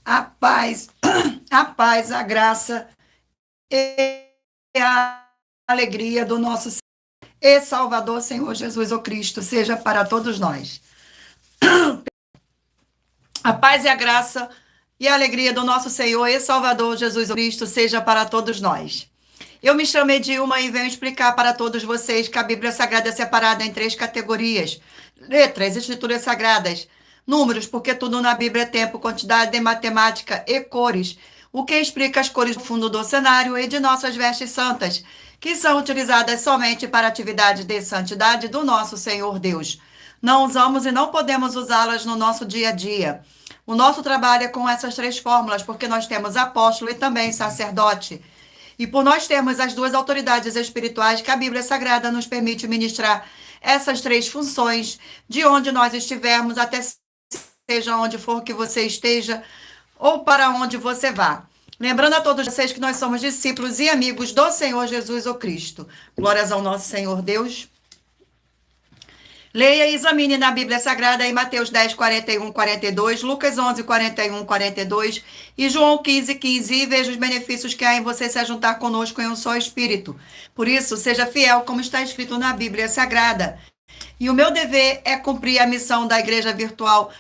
A paz, a paz, a graça e a alegria do nosso e Salvador Senhor Jesus o Cristo seja para todos nós. A paz e a graça e a alegria do nosso Senhor e Salvador Jesus o Cristo seja para todos nós. Eu me chamo Edilma e venho explicar para todos vocês que a Bíblia Sagrada é separada em 3 categorias: letras, escrituras sagradas, números, porque tudo na Bíblia é tempo, quantidade, matemática e cores, o que explica as cores do fundo do cenário e de nossas vestes santas, que são utilizadas somente para atividade de santidade do nosso Senhor Deus. Não usamos e não podemos usá-las no nosso dia a dia. O nosso trabalho é com essas 3 fórmulas, porque nós temos apóstolo e também sacerdote. E por nós termos as 2 autoridades espirituais que a Bíblia Sagrada nos permite ministrar essas 3 funções, de onde nós estivermos, até seja onde for que você esteja, ou para onde você vá. Lembrando a todos vocês que nós somos discípulos e amigos do Senhor Jesus o Cristo. Glórias ao nosso Senhor Deus. Leia e examine na Bíblia Sagrada em Mateus 10, 41, 42, Lucas 11, 41, 42 e João 15, 15 e veja os benefícios que há em você se juntar conosco em um só Espírito. Por isso, seja fiel como está escrito na Bíblia Sagrada. E o meu dever é cumprir a missão da Igreja Virtual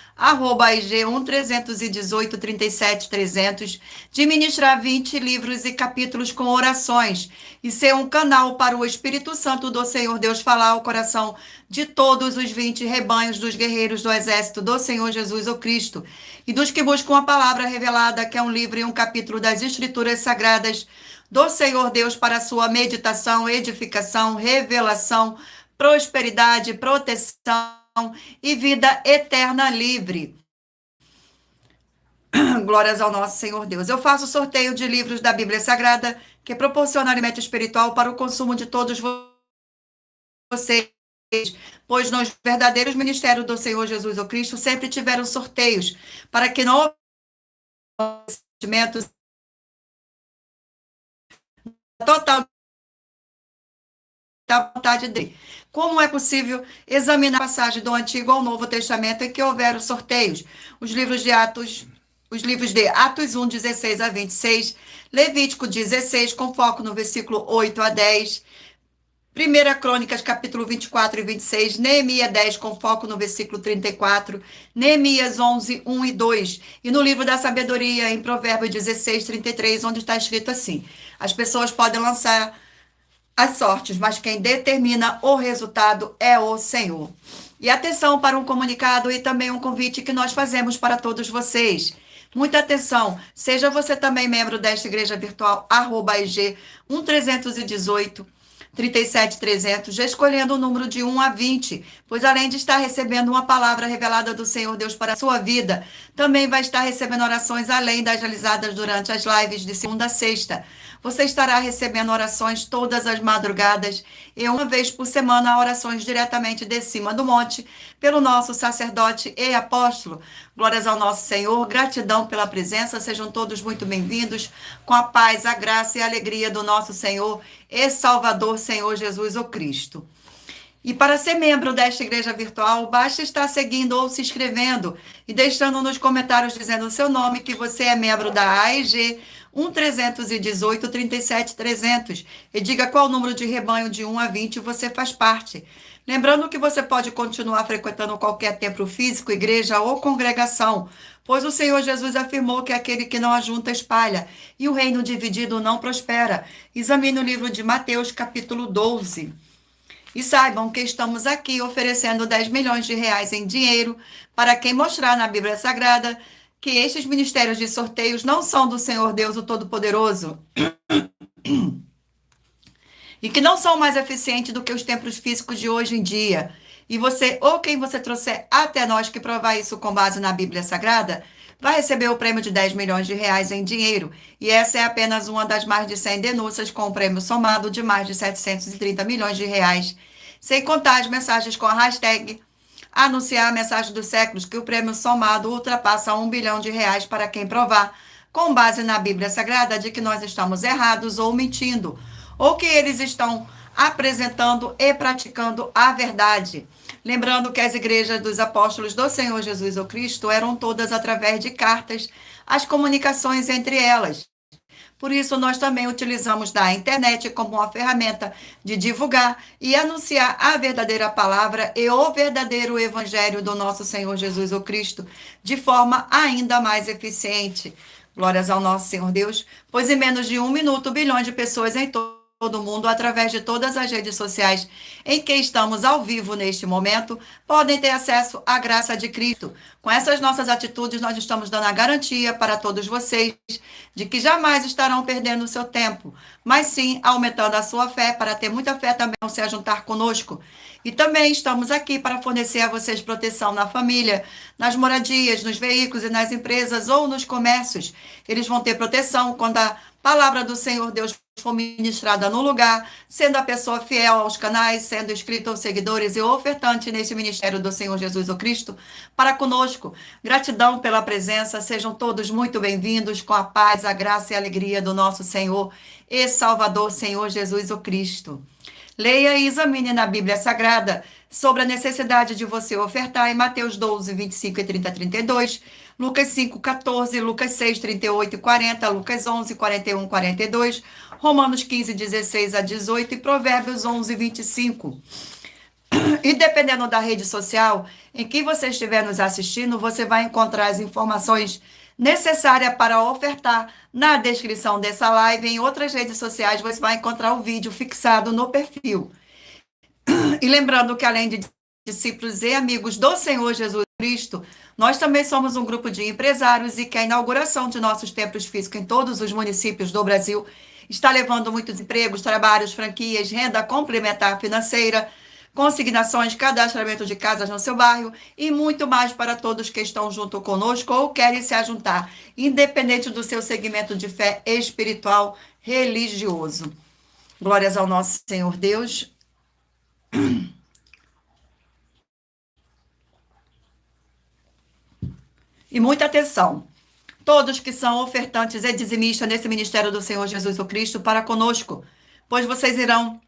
IG 1318 37 300 de ministrar 20 livros e capítulos com orações e ser um canal para o Espírito Santo do Senhor Deus falar ao coração de todos os 20 rebanhos dos guerreiros do exército do Senhor Jesus o Cristo e dos que buscam a palavra revelada, que é um livro e um capítulo das Escrituras Sagradas do Senhor Deus para sua meditação, edificação, revelação, prosperidade, proteção e vida eterna livre. Glórias ao nosso Senhor Deus. Eu faço sorteio de livros da Bíblia Sagrada que proporciona alimento espiritual para o consumo de todos vocês, pois nos verdadeiros ministérios do Senhor Jesus o Cristo sempre tiveram sorteios para que não houvesse total da vontade dele. Como é possível examinar a passagem do Antigo ao Novo Testamento em que houveram sorteios? Os livros de Atos 1, 16 a 26, Levítico 16, com foco no versículo 8 a 10, 1 Crônicas, capítulo 24 e 26, Neemias 10, com foco no versículo 34, Neemias 11, 1 e 2, e no livro da sabedoria, em Provérbios 16, 33, onde está escrito assim: as pessoas podem lançar as sortes, mas quem determina o resultado é o Senhor. E atenção para um comunicado e também um convite que nós fazemos para todos vocês. Muita atenção, seja você também membro desta igreja virtual, IG 1318 37 300, escolhendo o número de 1 a 20, pois além de estar recebendo uma palavra revelada do Senhor Deus para a sua vida, também vai estar recebendo orações além das realizadas durante as lives de segunda a sexta. Você estará recebendo orações todas as madrugadas e uma vez por semana orações diretamente de cima do monte pelo nosso sacerdote e apóstolo. Glórias ao nosso Senhor, gratidão pela presença, sejam todos muito bem-vindos, com a paz, a graça e a alegria do nosso Senhor e Salvador, Senhor Jesus o Cristo. E para ser membro desta igreja virtual, basta estar seguindo ou se inscrevendo e deixando nos comentários dizendo o seu nome, que você é membro da AIG 1318 37 300 e diga qual número de rebanho de 1 a 20 você faz parte. Lembrando que você pode continuar frequentando qualquer templo físico, igreja ou congregação, pois o Senhor Jesus afirmou que aquele que não ajunta espalha, e o reino dividido não prospera. Examine o livro de Mateus, capítulo 12. E saibam que estamos aqui oferecendo 10 milhões de reais em dinheiro para quem mostrar na Bíblia Sagrada que estes ministérios de sorteios não são do Senhor Deus, o Todo-Poderoso, e que não são mais eficientes do que os templos físicos de hoje em dia. E você, ou quem você trouxer até nós que provar isso com base na Bíblia Sagrada, vai receber o prêmio de 10 milhões de reais em dinheiro. E essa é apenas uma das mais de 100 denúncias com o prêmio somado de mais de 730 milhões de reais. Sem contar as mensagens com a hashtag anunciar a mensagem dos séculos, que o prêmio somado ultrapassa 1 bilhão de reais para quem provar, com base na Bíblia Sagrada, de que nós estamos errados ou mentindo, ou que eles estão apresentando e praticando a verdade. Lembrando que as igrejas dos apóstolos do Senhor Jesus o Cristo eram todas através de cartas, as comunicações entre elas. Por isso, nós também utilizamos da internet como uma ferramenta de divulgar e anunciar a verdadeira palavra e o verdadeiro evangelho do nosso Senhor Jesus o Cristo de forma ainda mais eficiente. Glórias ao nosso Senhor Deus, pois em menos de 1 minuto, bilhões de pessoas em todo o mundo, através de todas as redes sociais em que estamos ao vivo neste momento, podem ter acesso à graça de Cristo. Com essas nossas atitudes, nós estamos dando a garantia para todos vocês de que jamais estarão perdendo o seu tempo, mas sim aumentando a sua fé, para ter muita fé também ao se juntar conosco. E também estamos aqui para fornecer a vocês proteção na família, nas moradias, nos veículos e nas empresas ou nos comércios. Eles vão ter proteção quando a palavra do Senhor Deus for ministrada no lugar, sendo a pessoa fiel aos canais, sendo inscrito aos seguidores e ofertante nesse ministério do Senhor Jesus o Cristo para conosco. Gratidão pela presença, sejam todos muito bem-vindos com a paz, a graça e a alegria do nosso Senhor e Salvador, Senhor Jesus o Cristo. Leia e examine na Bíblia Sagrada sobre a necessidade de você ofertar em Mateus 12, 25 e 30, 32, Lucas 5, 14, Lucas 6, 38 e 40, Lucas 11, 41, 42, Romanos 15, 16 a 18 e Provérbios 11, 25. E dependendo da rede social em que você estiver nos assistindo, você vai encontrar as informações necessárias para ofertar na descrição dessa live. Em outras redes sociais, você vai encontrar o vídeo fixado no perfil. E lembrando que, além de discípulos e amigos do Senhor Jesus Cristo, nós também somos um grupo de empresários e que a inauguração de nossos templos físicos em todos os municípios do Brasil está levando muitos empregos, trabalhos, franquias, renda complementar financeira, consignações, cadastramento de casas no seu bairro e muito mais para todos que estão junto conosco ou querem se ajuntar, independente do seu segmento de fé espiritual religioso. Glórias ao nosso Senhor Deus. E muita atenção. Todos que são ofertantes e dizimistas nesse ministério do Senhor Jesus o Cristo para conosco, pois vocês irão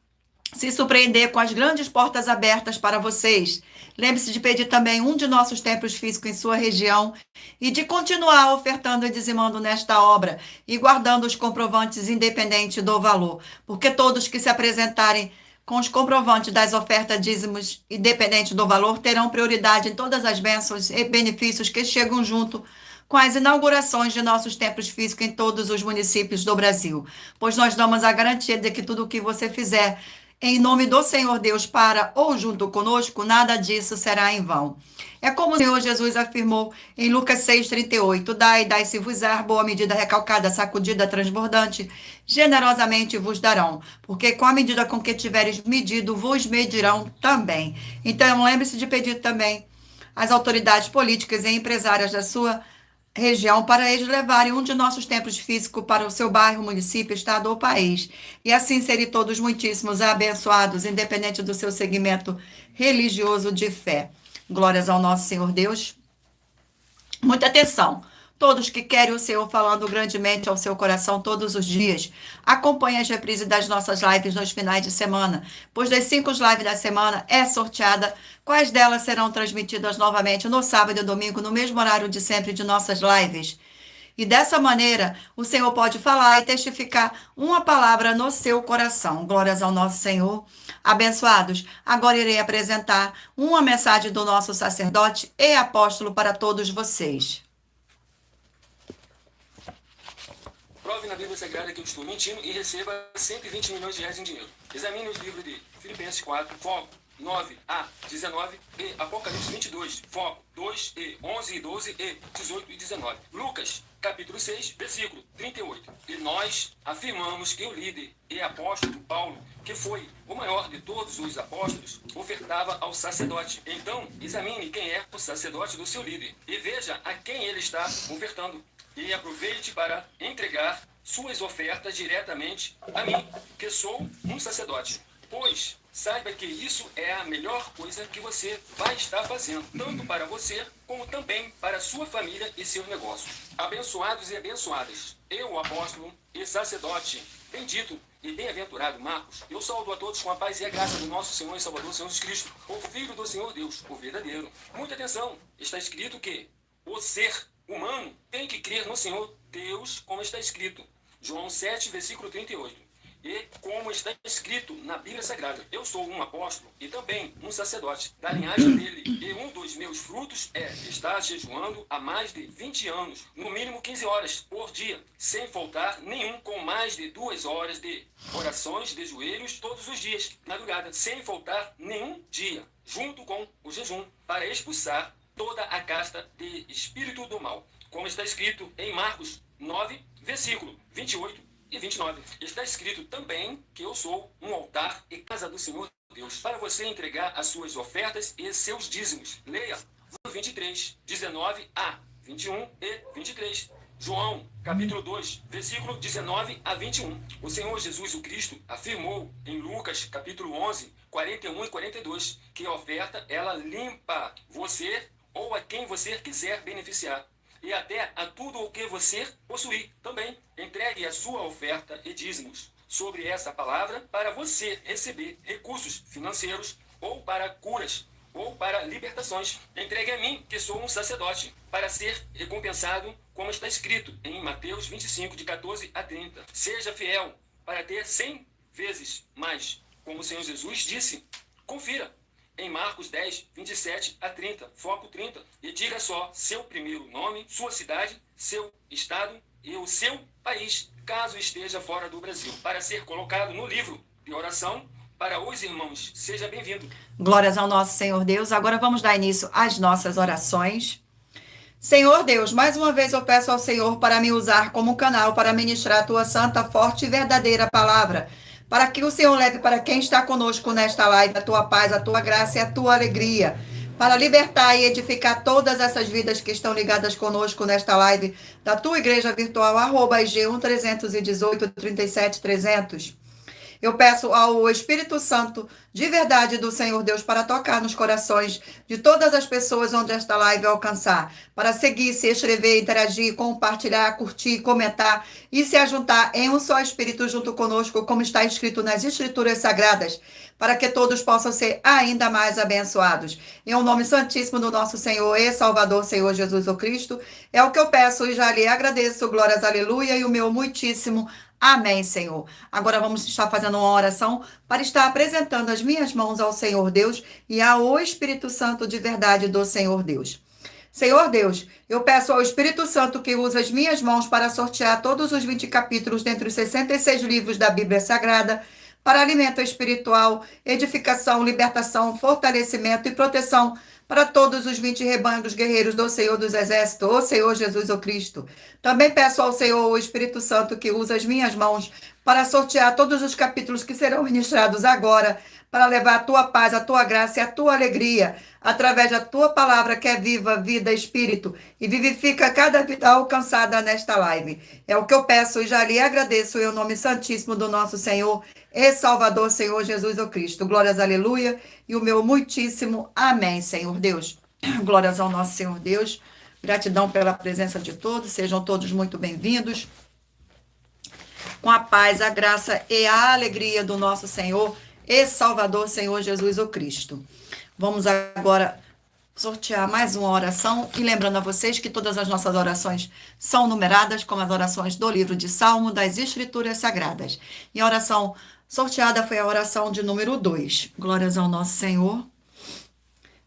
se surpreender com as grandes portas abertas para vocês. Lembre-se de pedir também um de nossos templos físicos em sua região e de continuar ofertando e dizimando nesta obra e guardando os comprovantes independente do valor, porque todos que se apresentarem com os comprovantes das ofertas dízimos, independente do valor, terão prioridade em todas as bênçãos e benefícios que chegam junto com as inaugurações de nossos templos físicos em todos os municípios do Brasil, pois nós damos a garantia de que tudo o que você fizer em nome do Senhor Deus para ou junto conosco, nada disso será em vão. É como o Senhor Jesus afirmou em Lucas 6,38, dai-se-vos-á, boa medida recalcada, sacudida, transbordante, generosamente vos darão, porque com a medida com que tiveres medido, vos medirão também. Então, lembre-se de pedir também às autoridades políticas e empresárias da sua região para eles levarem um de nossos templos físicos para o seu bairro, município, estado ou país. E assim serem todos muitíssimos abençoados, independente do seu segmento religioso de fé. Glórias ao nosso Senhor Deus. Muita atenção. Todos que querem o Senhor falando grandemente ao seu coração todos os dias, acompanhem as reprises das nossas lives nos finais de semana, pois das 5 lives da semana é sorteada quais delas serão transmitidas novamente no sábado e domingo, no mesmo horário de sempre de nossas lives. E dessa maneira, o Senhor pode falar e testificar uma palavra no seu coração. Glórias ao nosso Senhor. Abençoados, agora irei apresentar uma mensagem do nosso sacerdote e apóstolo para todos vocês. Prove na Bíblia Sagrada que eu estou mentindo e receba 120 milhões de reais em dinheiro. Examine os livros de Filipenses 4, foco 9a 19 e Apocalipse 22, foco 2e 11 e 12 e 18 e 19. Lucas, capítulo 6, versículo 38. E nós afirmamos que o líder e apóstolo Paulo, que foi o maior de todos os apóstolos, ofertava ao sacerdote. Então, examine quem é o sacerdote do seu líder e veja a quem ele está ofertando. E aproveite para entregar suas ofertas diretamente a mim, que sou um sacerdote. Pois saiba que isso é a melhor coisa que você vai estar fazendo, tanto para você, como também para sua família e seus negócios. Abençoados e abençoadas, eu, apóstolo e sacerdote, bendito e bem-aventurado Marcos, eu saúdo a todos com a paz e a graça do nosso Senhor e Salvador Jesus Cristo, o Filho do Senhor Deus, o verdadeiro. Muita atenção, está escrito que o ser humano tem que crer no Senhor Deus, como está escrito. João 7, versículo 38. E como está escrito na Bíblia Sagrada, eu sou um apóstolo e também um sacerdote da linhagem dele. E um dos meus frutos é estar jejuando há mais de 20 anos, no mínimo 15 horas por dia, sem faltar nenhum, com mais de 2 horas de orações de joelhos todos os dias, madrugada, sem faltar nenhum dia, junto com o jejum, para expulsar toda a casta de espírito do mal. Como está escrito em Marcos 9, versículo 28 e 29. Está escrito também que eu sou um altar e casa do Senhor Deus, para você entregar as suas ofertas e seus dízimos. Leia 23, 19 a 21 e 23. João, capítulo 2, versículo 19 a 21. O Senhor Jesus o Cristo afirmou em Lucas, capítulo 11, 41 e 42, que a oferta, ela limpa você ou a quem você quiser beneficiar. E até a tudo o que você possuir também. Entregue a sua oferta e dízimos sobre essa palavra para você receber recursos financeiros ou para curas ou para libertações. Entregue a mim, que sou um sacerdote, para ser recompensado, como está escrito em Mateus 25, de 14 a 30. Seja fiel para ter 100 vezes mais, como o Senhor Jesus disse. Confira em Marcos 10, 27 a 30, foco 30, e diga só seu primeiro nome, sua cidade, seu estado e o seu país, caso esteja fora do Brasil, para ser colocado no livro de oração para os irmãos. Seja bem-vindo. Glórias ao nosso Senhor Deus. Agora vamos dar início às nossas orações. Senhor Deus, mais uma vez eu peço ao Senhor para me usar como canal para ministrar a tua santa, forte e verdadeira palavra, para que o Senhor leve para quem está conosco nesta live a tua paz, a tua graça e a tua alegria, para libertar e edificar todas essas vidas que estão ligadas conosco nesta live da tua igreja virtual, @ig1-318-37-300. Eu peço ao Espírito Santo, de verdade, do Senhor Deus, para tocar nos corações de todas as pessoas onde esta live alcançar, para seguir, se inscrever, interagir, compartilhar, curtir, comentar e se ajuntar em um só Espírito junto conosco, como está escrito nas Escrituras Sagradas, para que todos possam ser ainda mais abençoados. Em o nome santíssimo do nosso Senhor e Salvador, Senhor Jesus o Cristo, é o que eu peço e já lhe agradeço. Glórias, aleluia, e o meu muitíssimo amém, Senhor. Agora vamos estar fazendo uma oração para estar apresentando as minhas mãos ao Senhor Deus e ao Espírito Santo de verdade do Senhor Deus. Senhor Deus, eu peço ao Espírito Santo que use as minhas mãos para sortear todos os 20 capítulos dentre os 66 livros da Bíblia Sagrada, para alimento espiritual, edificação, libertação, fortalecimento e proteção para todos os 20 rebanhos dos guerreiros do Senhor dos Exércitos, o Senhor Jesus o Cristo. Também peço ao Senhor, o Espírito Santo, que use as minhas mãos para sortear todos os capítulos que serão ministrados agora, para levar a tua paz, a tua graça e a tua alegria, através da tua palavra que é viva, vida, espírito, e vivifica cada vida alcançada nesta live. É o que eu peço e já lhe agradeço em nome santíssimo do nosso Senhor e Salvador, Senhor Jesus o Cristo. Glórias, aleluia, e o meu muitíssimo amém, Senhor Deus. Glórias ao nosso Senhor Deus. Gratidão pela presença de todos, sejam todos muito bem-vindos. Com a paz, a graça e a alegria do nosso Senhor e Salvador, Senhor Jesus o Cristo. Vamos agora sortear mais uma oração e lembrando a vocês que todas as nossas orações são numeradas como as orações do livro de Salmo das Escrituras Sagradas. E a oração sorteada foi a oração de número 2. Glórias ao nosso Senhor.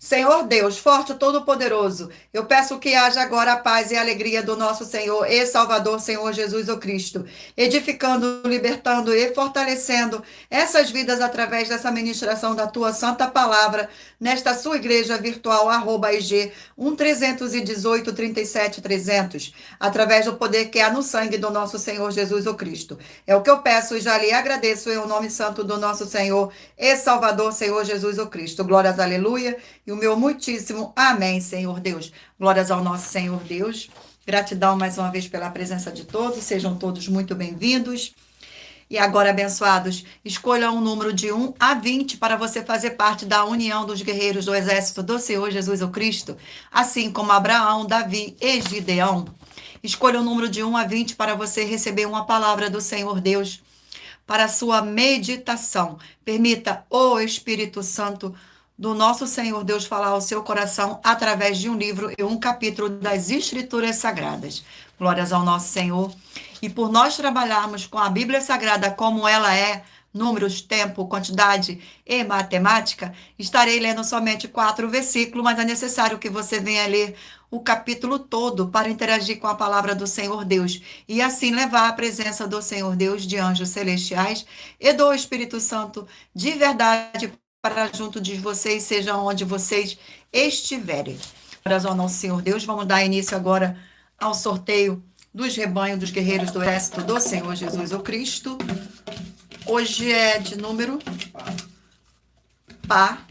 Senhor Deus, forte e todo-poderoso, eu peço que haja agora a paz e a alegria do nosso Senhor e Salvador, Senhor Jesus o Cristo, edificando, libertando e fortalecendo essas vidas através dessa ministração da tua santa palavra, nesta sua igreja virtual, @ig1-318-37-300, através do poder que há no sangue do nosso Senhor Jesus o Cristo. É o que eu peço e já lhe agradeço em o nome santo do nosso Senhor e Salvador, Senhor Jesus o Cristo. Glórias, aleluia. E o meu muitíssimo amém, Senhor Deus. Glórias ao nosso Senhor Deus. Gratidão mais uma vez pela presença de todos. Sejam todos muito bem-vindos. E agora, abençoados, escolha um número de 1 a 20 para você fazer parte da união dos guerreiros do exército do Senhor Jesus o Cristo, assim como Abraão, Davi e Gideão. Escolha o número de 1 a 20 para você receber uma palavra do Senhor Deus, para a sua meditação. Permita o Espírito Santo do nosso Senhor Deus falar ao seu coração através de um livro e um capítulo das Escrituras Sagradas. Glórias ao nosso Senhor. E por nós trabalharmos com a Bíblia Sagrada como ela é, números, tempo, quantidade e matemática, estarei lendo somente 4 versículos, mas é necessário que você venha ler o capítulo todo para interagir com a palavra do Senhor Deus e assim levar a presença do Senhor Deus, de anjos celestiais e do Espírito Santo de verdade para junto de vocês, seja onde vocês estiverem. Glórias ao nosso Senhor Deus. Vamos dar início agora ao sorteio dos rebanhos dos guerreiros do exército do Senhor Jesus o Cristo. Hoje é de número par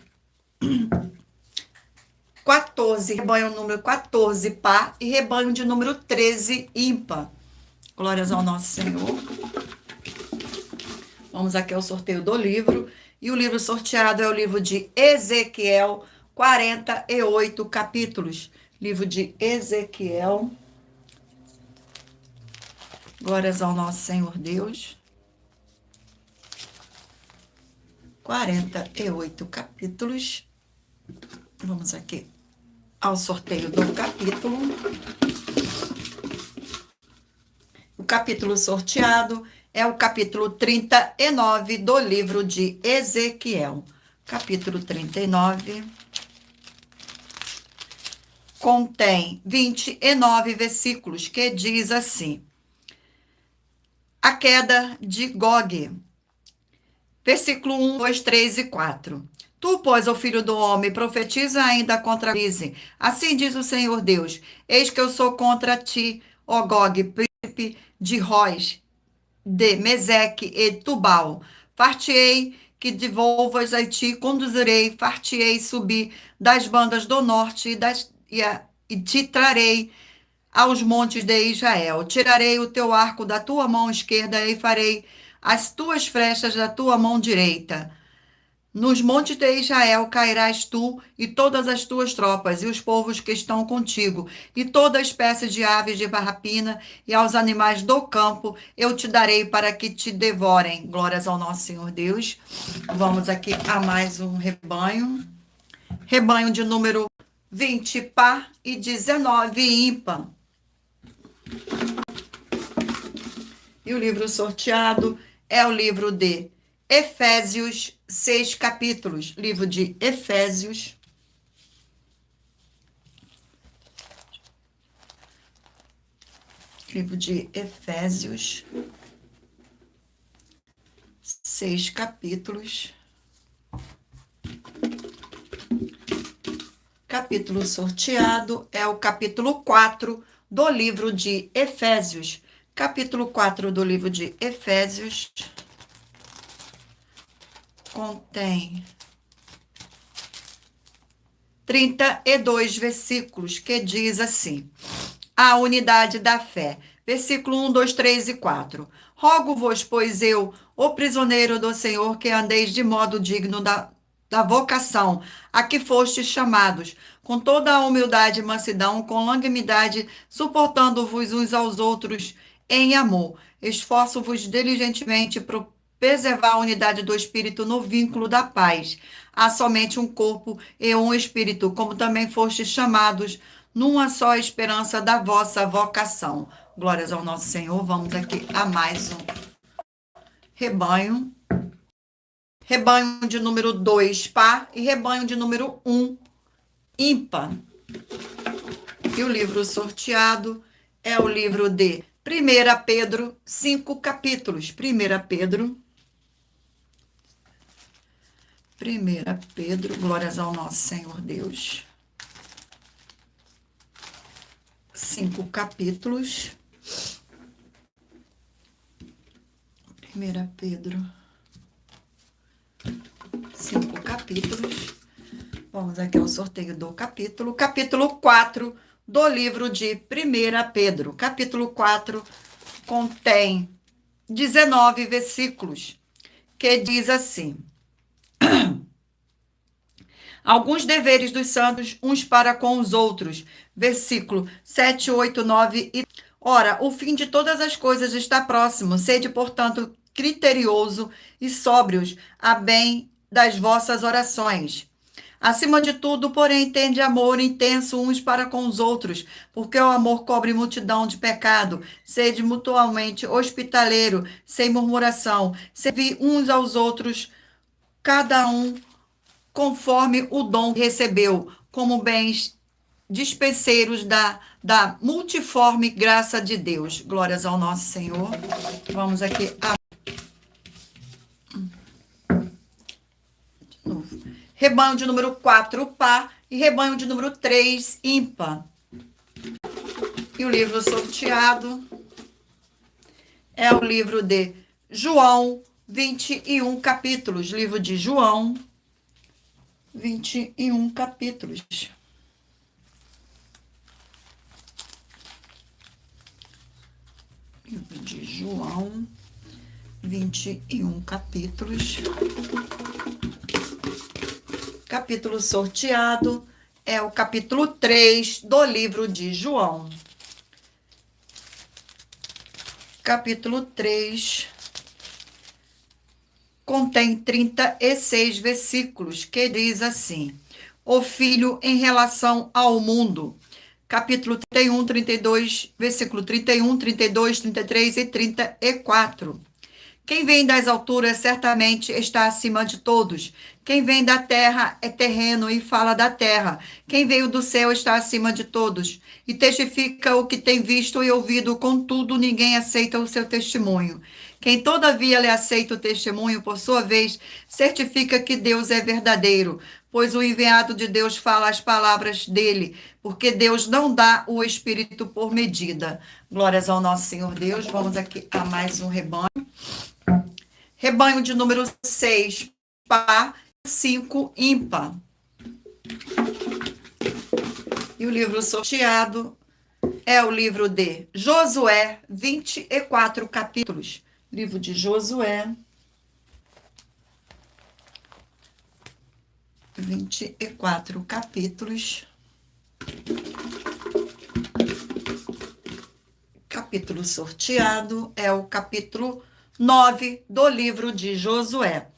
14, rebanho número 14 par e rebanho de número 13 ímpar. Glórias ao nosso Senhor. Vamos aqui ao sorteio do livro. E o livro sorteado é o livro de Ezequiel, 48 capítulos. Livro de Ezequiel. Glórias ao nosso Senhor Deus. 48 capítulos. Vamos aqui ao sorteio do capítulo. O capítulo sorteado é o capítulo 39 do livro de Ezequiel. Capítulo 39 contém 29 versículos, que diz assim: a queda de Gog. Versículo 1, 2, 3 e 4. Tu, pois, ó filho do homem, profetiza ainda contra a crise. Assim diz o Senhor Deus: eis que eu sou contra ti, ó Gog, príncipe de Roz, de Meseque e Tubal. Far-te-ei que devolvas a ti, conduzirei, far-te-ei subir das bandas do norte e te trarei aos montes de Israel. Tirarei o teu arco da tua mão esquerda e farei as tuas flechas da tua mão direita. Nos montes de Israel cairás tu e todas as tuas tropas, e os povos que estão contigo, e toda espécie de aves de rapina, e aos animais do campo eu te darei para que te devorem. Glórias ao nosso Senhor Deus. Vamos aqui a mais um rebanho. Rebanho de número 20 par e 19 ímpar. E o livro sorteado é o livro de Efésios, 6 capítulos. Livro de Efésios. Livro de Efésios, 6 capítulos. Capítulo sorteado é o capítulo 4 do livro de Efésios. Capítulo 4 do livro de Efésios contém 32 versículos, que diz assim: a unidade da fé. Versículo 1, 2, 3 e 4. Rogo-vos, pois eu, o prisioneiro do Senhor, que andeis de modo digno da vocação a que fostes chamados, com toda a humildade e mansidão, com longanimidade, suportando-vos uns aos outros em amor. Esforço-vos diligentemente para preservar a unidade do Espírito no vínculo da paz. Há somente um corpo e um Espírito, como também fostes chamados numa só esperança da vossa vocação. Glórias ao nosso Senhor. Vamos aqui a mais um rebanho. Rebanho de número 2, par, e rebanho de número 1, ímpar. E o livro sorteado é o livro de 1 Pedro, 5 capítulos. 1 Pedro, glórias ao nosso Senhor Deus. 5 capítulos. 1 Pedro, 5 capítulos. Vamos aqui ao sorteio do capítulo. Capítulo 4 do livro de 1 Pedro. Capítulo 4 contém 19 versículos, que diz assim: alguns deveres dos santos uns para com os outros. Versículo 7, 8, 9 e... Ora, o fim de todas as coisas está próximo. Sede, portanto, criterioso e sóbrios a bem das vossas orações. Acima de tudo, porém, tende amor intenso uns para com os outros, porque o amor cobre multidão de pecado. Sede mutuamente hospitaleiro, sem murmuração, servi uns aos outros, cada um conforme o dom que recebeu, como bens dispenseiros da multiforme graça de Deus. Glórias ao nosso Senhor. Vamos aqui de novo. Rebanho de número 4, par, e rebanho de número 3, ímpar. E o livro sorteado é o livro de João, 21 capítulos. Livro de João, 21 capítulos. Livro de João, 21 capítulos. Capítulo sorteado é o capítulo 3 do livro de João. Capítulo 3 contém 36 versículos, que diz assim: o Filho em relação ao mundo. Capítulo 31, 32, versículo 31, 32, 33 e 34. Quem vem das alturas certamente está acima de todos. Quem vem da terra é terreno e fala da terra. Quem veio do céu está acima de todos e testifica o que tem visto e ouvido, contudo ninguém aceita o seu testemunho. Quem todavia lhe aceita o testemunho, por sua vez, certifica que Deus é verdadeiro, pois o enviado de Deus fala as palavras dele, porque Deus não dá o Espírito por medida. Glórias ao nosso Senhor Deus. Vamos aqui a mais um rebanho. Rebanho de número 6, par, 5, ímpar. E o livro sorteado é o livro de Josué, 24 capítulos. Livro de Josué, 24 capítulos. Capítulo sorteado é o capítulo 9 do livro de Josué.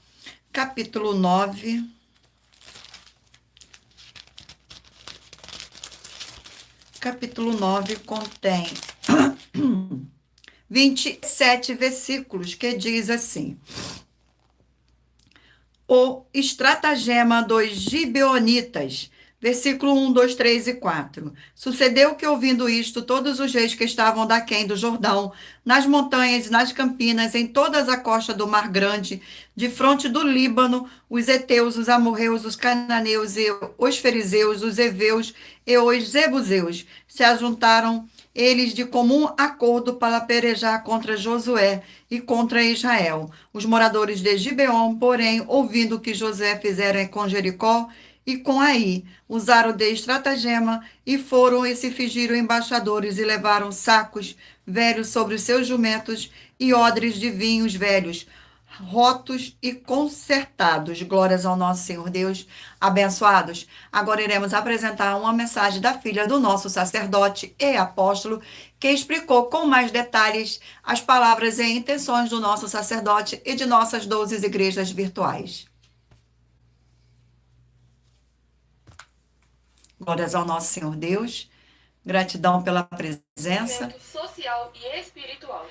Capítulo 9. Capítulo 9 contém 27 versículos, que diz assim: o estratagema dos gibeonitas. Versículo 1, 2, 3 e 4. Sucedeu que, ouvindo isto, todos os reis que estavam daquém do Jordão, nas montanhas, nas campinas, em todas a costa do Mar Grande, de fronte do Líbano, os heteus, os amorreus, os cananeus, e os fariseus, os heveus e os jebuseus, se ajuntaram eles de comum acordo para pelejar contra Josué e contra Israel. Os moradores de Gibeon, porém, ouvindo o que Josué fizera com Jericó e com Ai, usaram de estratagema e foram e se fingiram embaixadores e levaram sacos velhos sobre os seus jumentos e odres de vinhos velhos, rotos e consertados. Glórias ao nosso Senhor Deus, abençoados. Agora iremos apresentar uma mensagem da filha do nosso sacerdote e apóstolo, que explicou com mais detalhes as palavras e intenções do nosso sacerdote e de nossas 12 igrejas virtuais. Glórias ao nosso Senhor Deus. Gratidão pela presença. Social e espiritual.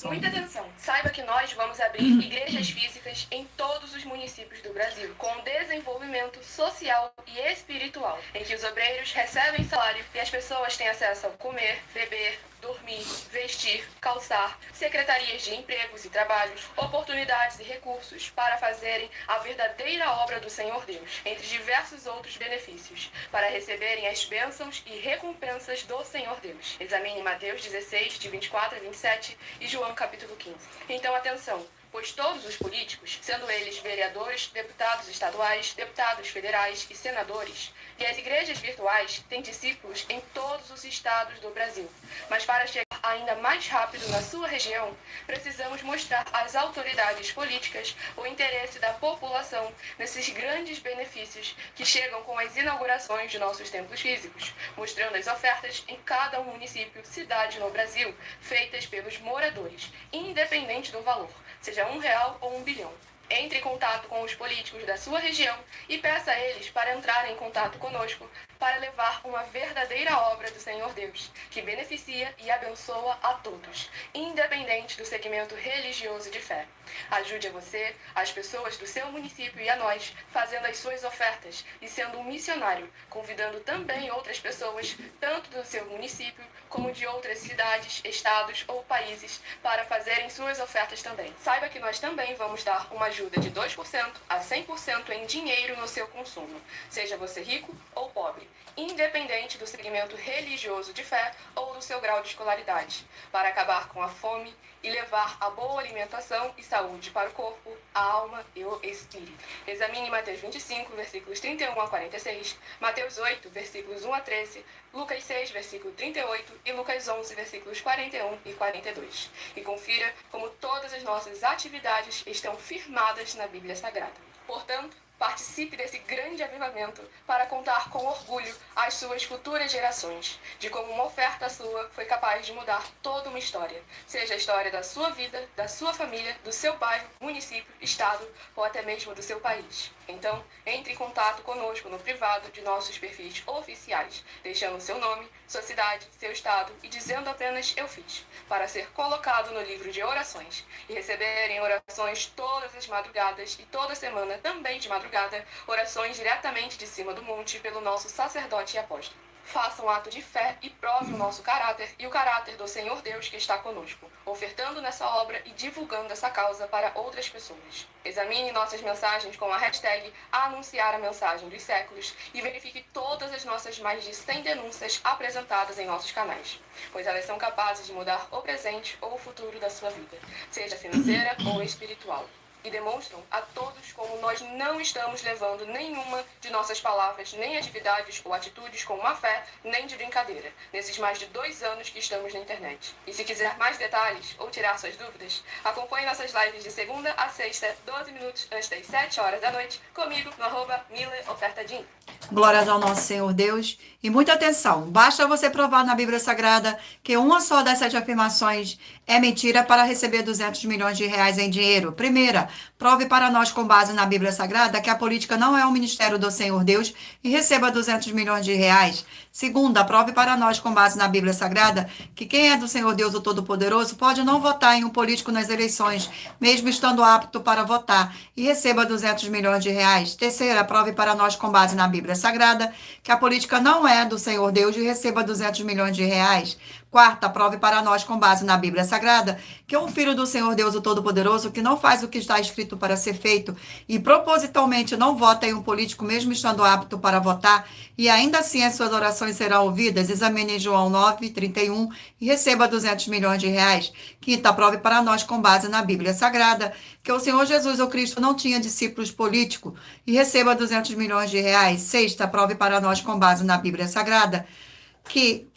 Muita atenção. Saiba que nós vamos abrir igrejas físicas em todos os municípios do Brasil, com desenvolvimento social e espiritual, em que os obreiros recebem salário e as pessoas têm acesso a comer, beber, dormir, vestir, calçar, secretarias de empregos e trabalhos, oportunidades e recursos para fazerem a verdadeira obra do Senhor Deus, entre diversos outros benefícios, para receberem as bênçãos e recompensas do Senhor Deus. Examine Mateus 16, de 24 a 27 e João capítulo 15. Então, atenção! Pois todos os políticos, sendo eles vereadores, deputados estaduais, deputados federais e senadores, e as igrejas virtuais têm discípulos em todos os estados do Brasil. Mas para chegar ainda mais rápido na sua região, precisamos mostrar às autoridades políticas o interesse da população nesses grandes benefícios que chegam com as inaugurações de nossos templos físicos, mostrando as ofertas em cada município, cidade no Brasil, feitas pelos moradores, independente do valor, seja R$ 1 ou 1 bilhão. Entre em contato com os políticos da sua região e peça a eles para entrarem em contato conosco para levar uma verdadeira obra do Senhor Deus, que beneficia e abençoa a todos, independente do segmento religioso de fé. Ajude a você, as pessoas do seu município e a nós, fazendo as suas ofertas e sendo um missionário, convidando também outras pessoas, tanto do seu município como de outras cidades, estados ou países, para fazerem suas ofertas também. Saiba que nós também vamos dar uma ajuda de 2% a 100% em dinheiro no seu consumo, seja você rico ou pobre, independente do segmento religioso de fé ou do seu grau de escolaridade, para acabar com a fome e levar a boa alimentação e saúde para o corpo, a alma e o espírito. Examine Mateus 25, versículos 31 a 46, Mateus 8, versículos 1 a 13, Lucas 6, versículo 38 e Lucas 11, versículos 41 e 42. E confira como todas as nossas atividades estão firmadas na Bíblia Sagrada. Portanto, participe desse grande avivamento para contar com orgulho às suas futuras gerações, de como uma oferta sua foi capaz de mudar toda uma história, seja a história da sua vida, da sua família, do seu bairro, município, estado ou até mesmo do seu país. Então, entre em contato conosco no privado de nossos perfis oficiais, deixando seu nome, sua cidade, seu estado e dizendo apenas "eu fiz", para ser colocado no livro de orações e receberem orações todas as madrugadas e toda semana também de madrugada, orações diretamente de cima do monte pelo nosso sacerdote e apóstolo. Faça um ato de fé e prove o nosso caráter e o caráter do Senhor Deus que está conosco, ofertando nessa obra e divulgando essa causa para outras pessoas. Examine nossas mensagens com a hashtag Anunciar a Mensagem dos Séculos e verifique todas as nossas mais de 100 denúncias apresentadas em nossos canais, pois elas são capazes de mudar o presente ou o futuro da sua vida, seja financeira ou espiritual. E demonstram a todos como nós não estamos levando nenhuma de nossas palavras, nem atividades ou atitudes com má fé, nem de brincadeira, nesses mais de 2 anos que estamos na internet. E se quiser mais detalhes ou tirar suas dúvidas, acompanhe nossas lives de segunda a sexta, 12 minutos antes das 7 horas da noite, comigo no @MileOfertaDin. Glórias ao nosso Senhor Deus. E muita atenção, basta você provar na Bíblia Sagrada que uma só das 7 afirmações é mentira para receber 200 milhões de reais em dinheiro. Primeira, prove para nós com base na Bíblia Sagrada que a política não é o ministério do Senhor Deus e receba 200 milhões de reais. Segunda, prove para nós com base na Bíblia Sagrada que quem é do Senhor Deus o Todo-Poderoso pode não votar em um político nas eleições, mesmo estando apto para votar, e receba 200 milhões de reais. Terceira, prove para nós com base na Bíblia Sagrada que a política não é do Senhor Deus e receba 200 milhões de reais. Quarta, prove para nós com base na Bíblia Sagrada que um filho do Senhor Deus o Todo-Poderoso que não faz o que está escrito para ser feito e propositalmente não vota em um político mesmo estando apto para votar e ainda assim as suas orações serão ouvidas. Examine João 9, 31 e receba 200 milhões de reais. Quinta, prove para nós com base na Bíblia Sagrada que o Senhor Jesus, o Cristo, não tinha discípulos políticos e receba 200 milhões de reais. Sexta, prove para nós com base na Bíblia Sagrada que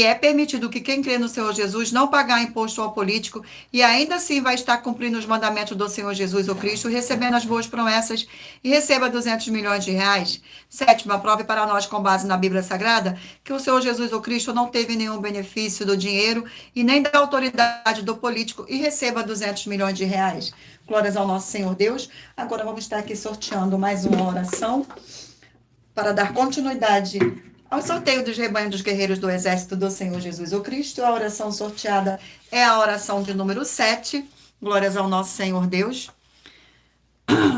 é permitido que quem crê no Senhor Jesus não pagar imposto ao político e ainda assim vai estar cumprindo os mandamentos do Senhor Jesus, o Cristo, recebendo as boas promessas e receba 200 milhões de reais. Sétima, prove para nós com base na Bíblia Sagrada que o Senhor Jesus, o Cristo, não teve nenhum benefício do dinheiro e nem da autoridade do político e receba 200 milhões de reais. Glórias ao nosso Senhor Deus. Agora vamos estar aqui sorteando mais uma oração para dar continuidade ao sorteio dos rebanhos dos guerreiros do exército do Senhor Jesus o Cristo. A oração sorteada é a oração de número 7. Glórias ao nosso Senhor Deus.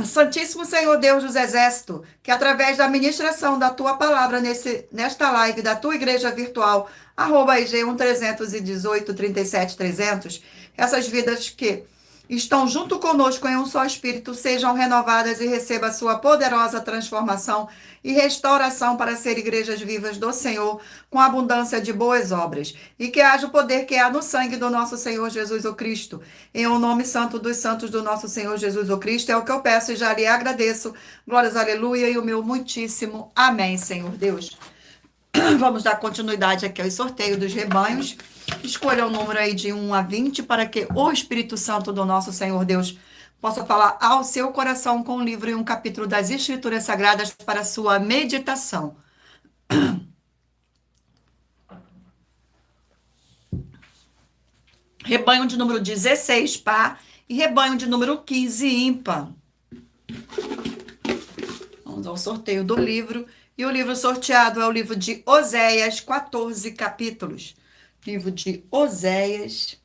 Santíssimo Senhor Deus dos exércitos, que através da ministração da tua palavra nesta live da tua igreja virtual, @IG131837300, essas vidas que estão junto conosco em um só espírito, sejam renovadas e receba a sua poderosa transformação e restauração para ser igrejas vivas do Senhor, com abundância de boas obras. E que haja o poder que há no sangue do nosso Senhor Jesus o Cristo. Em o nome santo dos santos do nosso Senhor Jesus o Cristo, é o que eu peço e já lhe agradeço. Glórias, aleluia, e o meu muitíssimo amém, Senhor Deus. Vamos dar continuidade aqui ao sorteio dos rebanhos. Escolha o número aí de 1 a 20 para que o Espírito Santo do nosso Senhor Deus possa falar ao seu coração com um livro e um capítulo das Escrituras Sagradas para a sua meditação. Rebanho de número 16, par, e rebanho de número 15, ímpar. Vamos ao sorteio do livro. E o livro sorteado é o livro de Oséias, 14 capítulos. Livro de Oséias.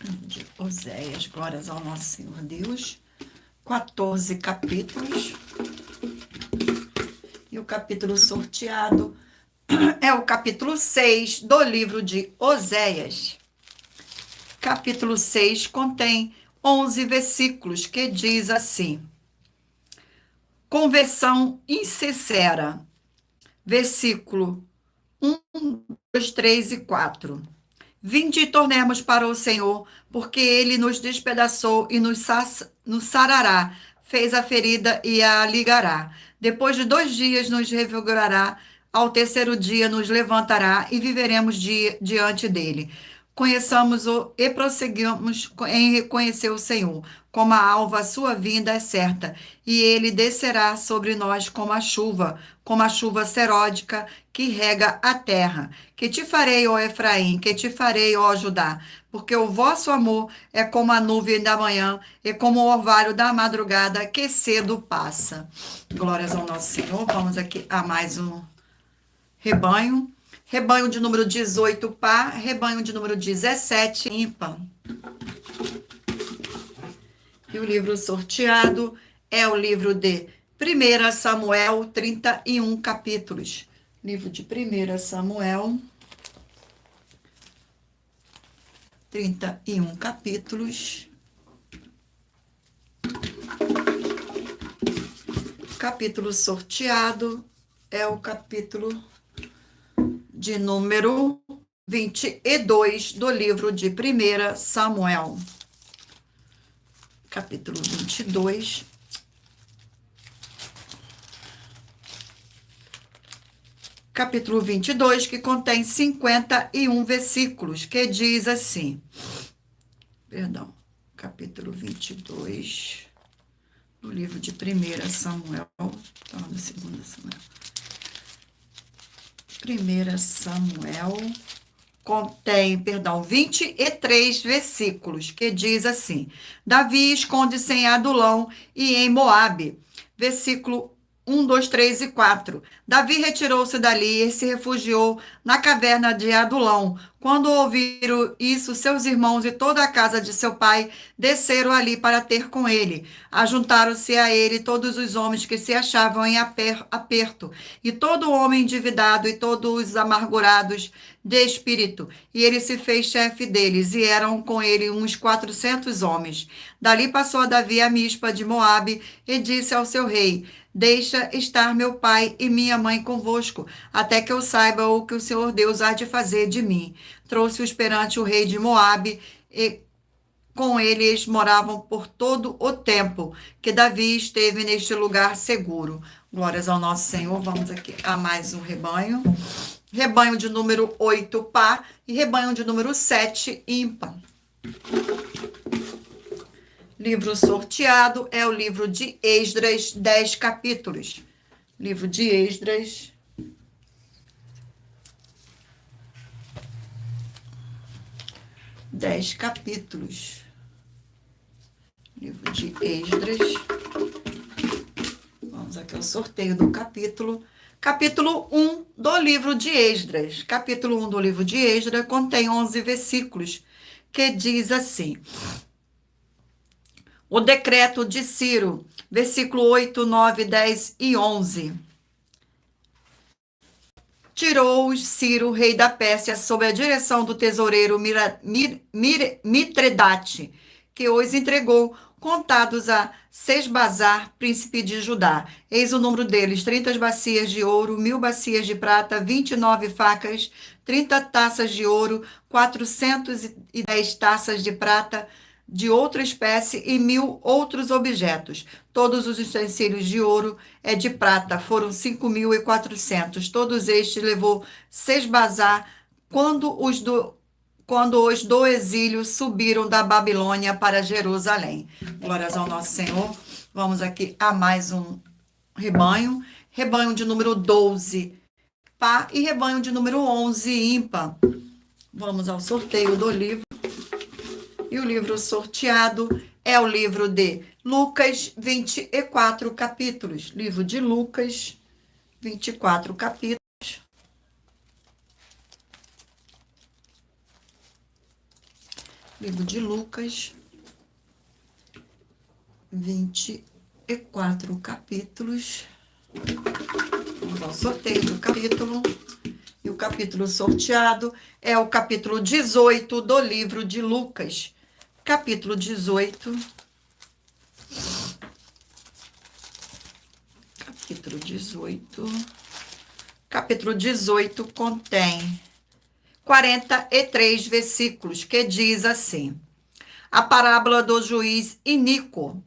Livro de Oséias, glórias ao nosso Senhor Deus. 14 capítulos. E o capítulo sorteado é o capítulo 6 do livro de Oséias. Capítulo 6 contém 11 versículos que diz assim: conversão insincera. Versículo 1, 2, 3 e 4. Vinde e tornemos para o Senhor, porque ele nos despedaçou e nos sarará, fez a ferida e a ligará. Depois de 2 dias nos revigorará, ao terceiro dia nos levantará e viveremos diante dele. Conheçamos-o e prosseguimos em reconhecer o Senhor. Como a alva, a sua vinda é certa, e ele descerá sobre nós como a chuva seródica que rega a terra. Que te farei, ó Efraim, que te farei, ó Judá, porque o vosso amor é como a nuvem da manhã e como o orvalho da madrugada que cedo passa. Glórias ao nosso Senhor. Vamos aqui a mais um rebanho. Rebanho de número 18, par. Rebanho de número 17, ímpar. E o livro sorteado é o livro de 1 Samuel, 31 capítulos. Livro de 1 Samuel, 31 capítulos. Capítulo sorteado é o capítulo de número 22 do livro de 1 Samuel. Capítulo 22. Capítulo 22, que contém 51 versículos, que diz assim. Perdão. Capítulo 22 do livro de 1 Samuel. Estava no 2 Samuel. 1 Samuel contém, 23 versículos, que diz assim: Davi esconde-se em Adulão e em Moabe. Versículo 1, 2, 3 e 4. Davi retirou-se dali e se refugiou na caverna de Adulão. Quando ouviram isso, seus irmãos e toda a casa de seu pai desceram ali para ter com ele. Ajuntaram-se a ele todos os homens que se achavam em aperto, e todo homem endividado, e todos os amargurados de espírito. E ele se fez chefe deles, e eram com ele uns 400 homens. Dali passou a Davi a Mispa de Moabe, e disse ao seu rei: Deixa estar meu pai e minha mãe convosco, até que eu saiba o que o Senhor Deus há de fazer de mim. Trouxe-os perante o rei de Moabe, e com eles moravam por todo o tempo que Davi esteve neste lugar seguro. Glórias ao nosso Senhor. Vamos aqui a mais um rebanho. Rebanho de número 8, par, e rebanho de número 7, ímpar. Livro sorteado é o livro de Esdras, 10 capítulos. Livro de Esdras. Dez capítulos. Livro de Esdras. Vamos aqui ao sorteio do capítulo. Capítulo 1 do livro de Esdras. Capítulo 1 do livro de Esdras contém 11 versículos, que diz assim: o decreto de Ciro, versículo 8, 9, 10 e 11. Tirou-os Ciro, rei da Pérsia, sob a direção do tesoureiro Mitredate, que os entregou, contados a Sesbazar, príncipe de Judá. Eis o número deles: 30 bacias de ouro, 1000 bacias de prata, 29 facas, 30 taças de ouro, 410 taças de prata, de outra espécie e 1.000 outros objetos. Todos os utensílios de ouro e de prata foram 5.400. Todos estes levou Sesbazar quando os do exílio subiram da Babilônia para Jerusalém. Glórias ao nosso Senhor. Vamos aqui a mais um rebanho. Rebanho de número 12, par, e rebanho de número 11, ímpar. Vamos ao sorteio do livro. E o livro sorteado é o livro de Lucas, 24 capítulos. Livro de Lucas, 24 capítulos. Livro de Lucas, 24 capítulos. Vamos ao sorteio do capítulo. E o capítulo sorteado é o capítulo 18 do livro de Lucas. Capítulo 18. Capítulo 18. Capítulo 18 contém 43 versículos, que diz assim: a parábola do juiz iníquo.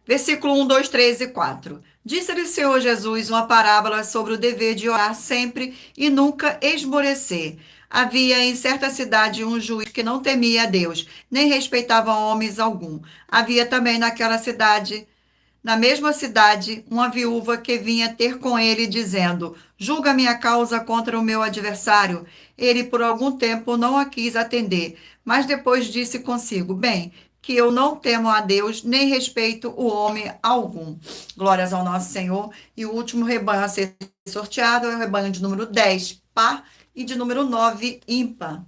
Versículo 1, 2, 3 e 4. Disse-lhe o Senhor Jesus uma parábola sobre o dever de orar sempre e nunca esmorecer. Havia em certa cidade um juiz que não temia a Deus, nem respeitava homens algum. Havia também na mesma cidade, uma viúva que vinha ter com ele, dizendo: julga minha causa contra o meu adversário. Ele por algum tempo não a quis atender, mas depois disse consigo: bem, que eu não temo a Deus, nem respeito o homem algum. Glórias ao nosso Senhor. E o último rebanho a ser sorteado é o rebanho de número 10, par, e de número 9, ímpar.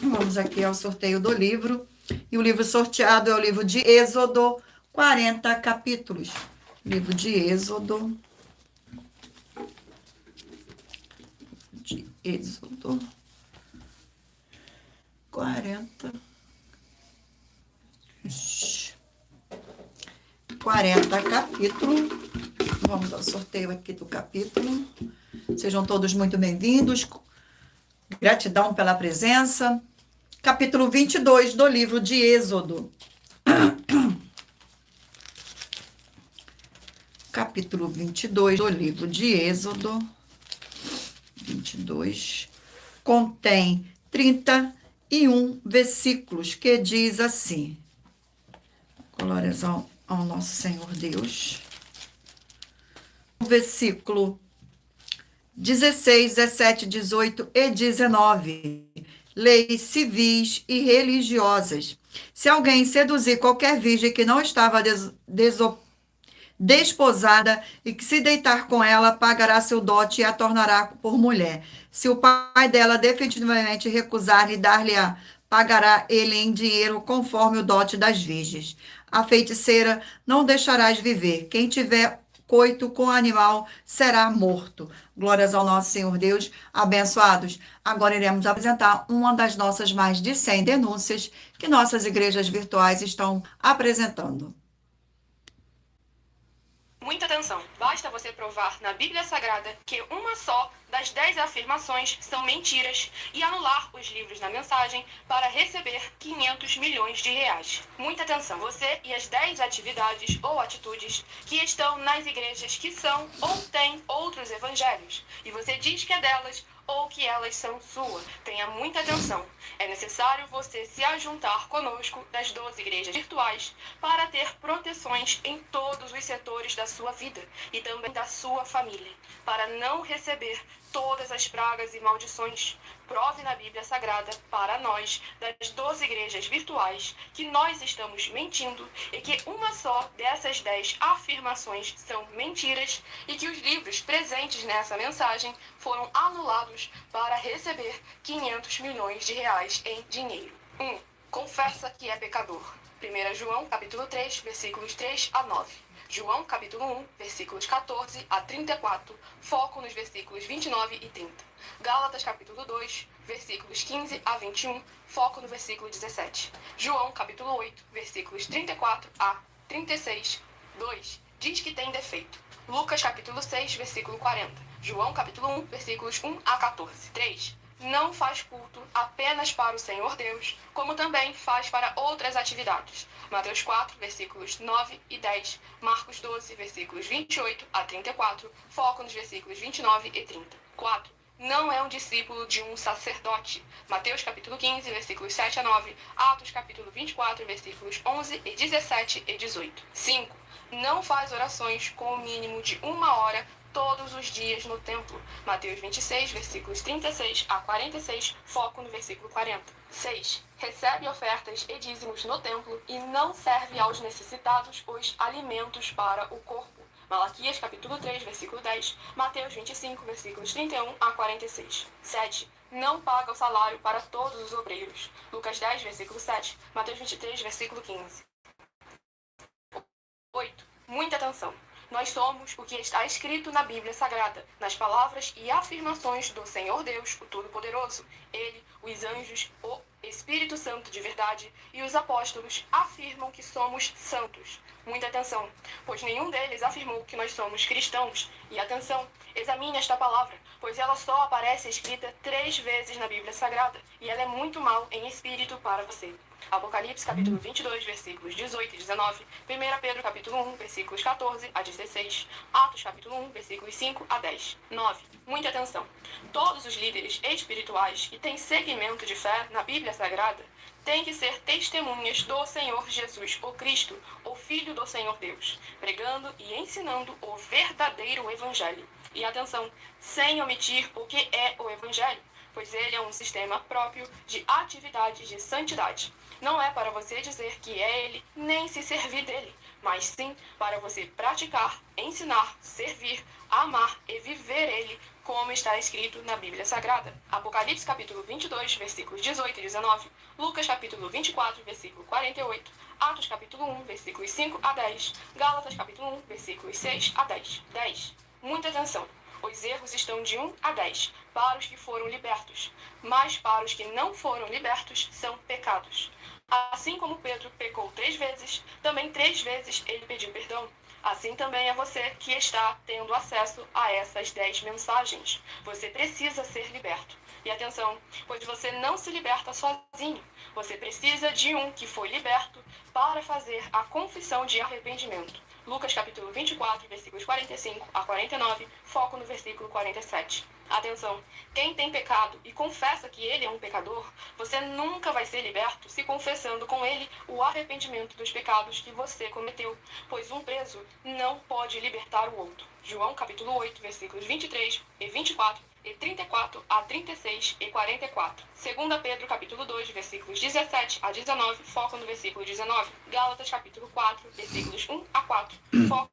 Vamos aqui ao sorteio do livro. E o livro sorteado é o livro de Êxodo, 40 capítulos. Livro de Êxodo. De Êxodo. 40 capítulos. Vamos ao sorteio aqui do capítulo. Sejam todos muito bem-vindos. Gratidão pela presença. Capítulo 22 do livro de Êxodo. Capítulo 22 do livro de Êxodo. 22. Contém 31 versículos, que diz assim. Glórias ao nosso Senhor Deus. Versículo 16, 17, 18 e 19. Leis civis e religiosas. Se alguém seduzir qualquer virgem que não estava desposada e que se deitar com ela, pagará seu dote e a tornará por mulher. Se o pai dela definitivamente recusar-lhe dar-lhe-a, pagará ele em dinheiro conforme o dote das virgens. A feiticeira não deixarás viver. Quem tiver coito com o animal será morto. Glórias ao nosso Senhor Deus. Abençoados. Agora iremos apresentar uma das nossas mais de 100 denúncias que nossas igrejas virtuais estão apresentando. Muita atenção! Basta você provar na Bíblia Sagrada que uma só das 10 afirmações são mentiras e anular os livros na mensagem para receber 500 milhões de reais. Muita atenção! Você e as 10 atividades ou atitudes que estão nas igrejas que são ou têm outros evangelhos e você diz que é delas ou que elas são sua. Tenha muita atenção. É necessário você se ajuntar conosco das 12 igrejas virtuais para ter proteções em todos os setores da sua vida e também da sua família, para não receber todas as pragas e maldições. Prove na Bíblia Sagrada para nós, das 12 igrejas virtuais, que nós estamos mentindo e que uma só dessas 10 afirmações são mentiras e que os livros presentes nessa mensagem foram anulados para receber 500 milhões de reais em dinheiro. 1. Confessa que é pecador. 1 João, capítulo 3, versículos 3 a 9. João, capítulo 1, versículos 14 a 34, foco nos versículos 29 e 30. Gálatas, capítulo 2, versículos 15 a 21, foco no versículo 17. João, capítulo 8, versículos 34 a 36, 2, diz que tem defeito. Lucas, capítulo 6, versículo 40. João, capítulo 1, versículos 1 a 14. 3. não faz culto apenas para o Senhor Deus, como também faz para outras atividades. Mateus 4, versículos 9 e 10, Marcos 12, versículos 28 a 34, foco nos versículos 29 e 30. 4. Não é um discípulo de um sacerdote. Mateus capítulo 15, versículos 7 a 9, Atos capítulo 24, versículos 11 e 17 e 18. 5. Não faz orações com o mínimo de 1 hora todos os dias no templo. Mateus 26, versículos 36 a 46, foco no versículo 40. 6. Recebe ofertas e dízimos no templo e não serve aos necessitados os alimentos para o corpo. Malaquias capítulo 3, versículo 10, Mateus 25, versículos 31 a 46. 7. Não paga o salário para todos os obreiros. Lucas 10, versículo 7, Mateus 23, versículo 15. 8. Muita atenção. Nós somos o que está escrito na Bíblia Sagrada, nas palavras e afirmações do Senhor Deus, o Todo-Poderoso. Ele, os anjos, o Espírito Santo de verdade e os apóstolos afirmam que somos santos. Muita atenção, pois nenhum deles afirmou que nós somos cristãos. E atenção, examine esta palavra, pois ela só aparece escrita 3 vezes na Bíblia Sagrada, e ela é muito mal em espírito para você. Apocalipse capítulo 22, versículos 18 e 19, 1 Pedro capítulo 1, versículos 14 a 16, Atos capítulo 1, versículos 5 a 10. 9. Muita atenção. Todos os líderes espirituais que têm segmento de fé na Bíblia Sagrada têm que ser testemunhas do Senhor Jesus, o Cristo, o Filho do Senhor Deus, pregando e ensinando o verdadeiro Evangelho. E atenção, sem omitir o que é o Evangelho, pois ele é um sistema próprio de atividades de santidade. Não é para você dizer que é ele, nem se servir dele, mas sim para você praticar, ensinar, servir, amar e viver ele, como está escrito na Bíblia Sagrada. Apocalipse capítulo 22, versículos 18 e 19, Lucas capítulo 24, versículo 48, Atos capítulo 1, versículos 5 a 10, Gálatas capítulo 1, versículos 6 a 10. 10. Muita atenção. Os erros estão de 1 a 10 para os que foram libertos, mas para os que não foram libertos são pecados. Assim como Pedro pecou 3 vezes, também 3 vezes ele pediu perdão. Assim também é você que está tendo acesso a essas 10 mensagens. Você precisa ser liberto. E atenção, pois você não se liberta sozinho. Você precisa de um que foi liberto para fazer a confissão de arrependimento. Lucas capítulo 24, versículos 45 a 49, foco no versículo 47. Atenção, quem tem pecado e confessa que ele é um pecador, você nunca vai ser liberto se confessando com ele o arrependimento dos pecados que você cometeu, pois um preso não pode libertar o outro. João capítulo 8, versículos 23 e 24 e 34 a 36 e 44. 2 Pedro capítulo 2, versículos 17 a 19, foco no versículo 19. Gálatas capítulo 4, versículos 1 a 4, foco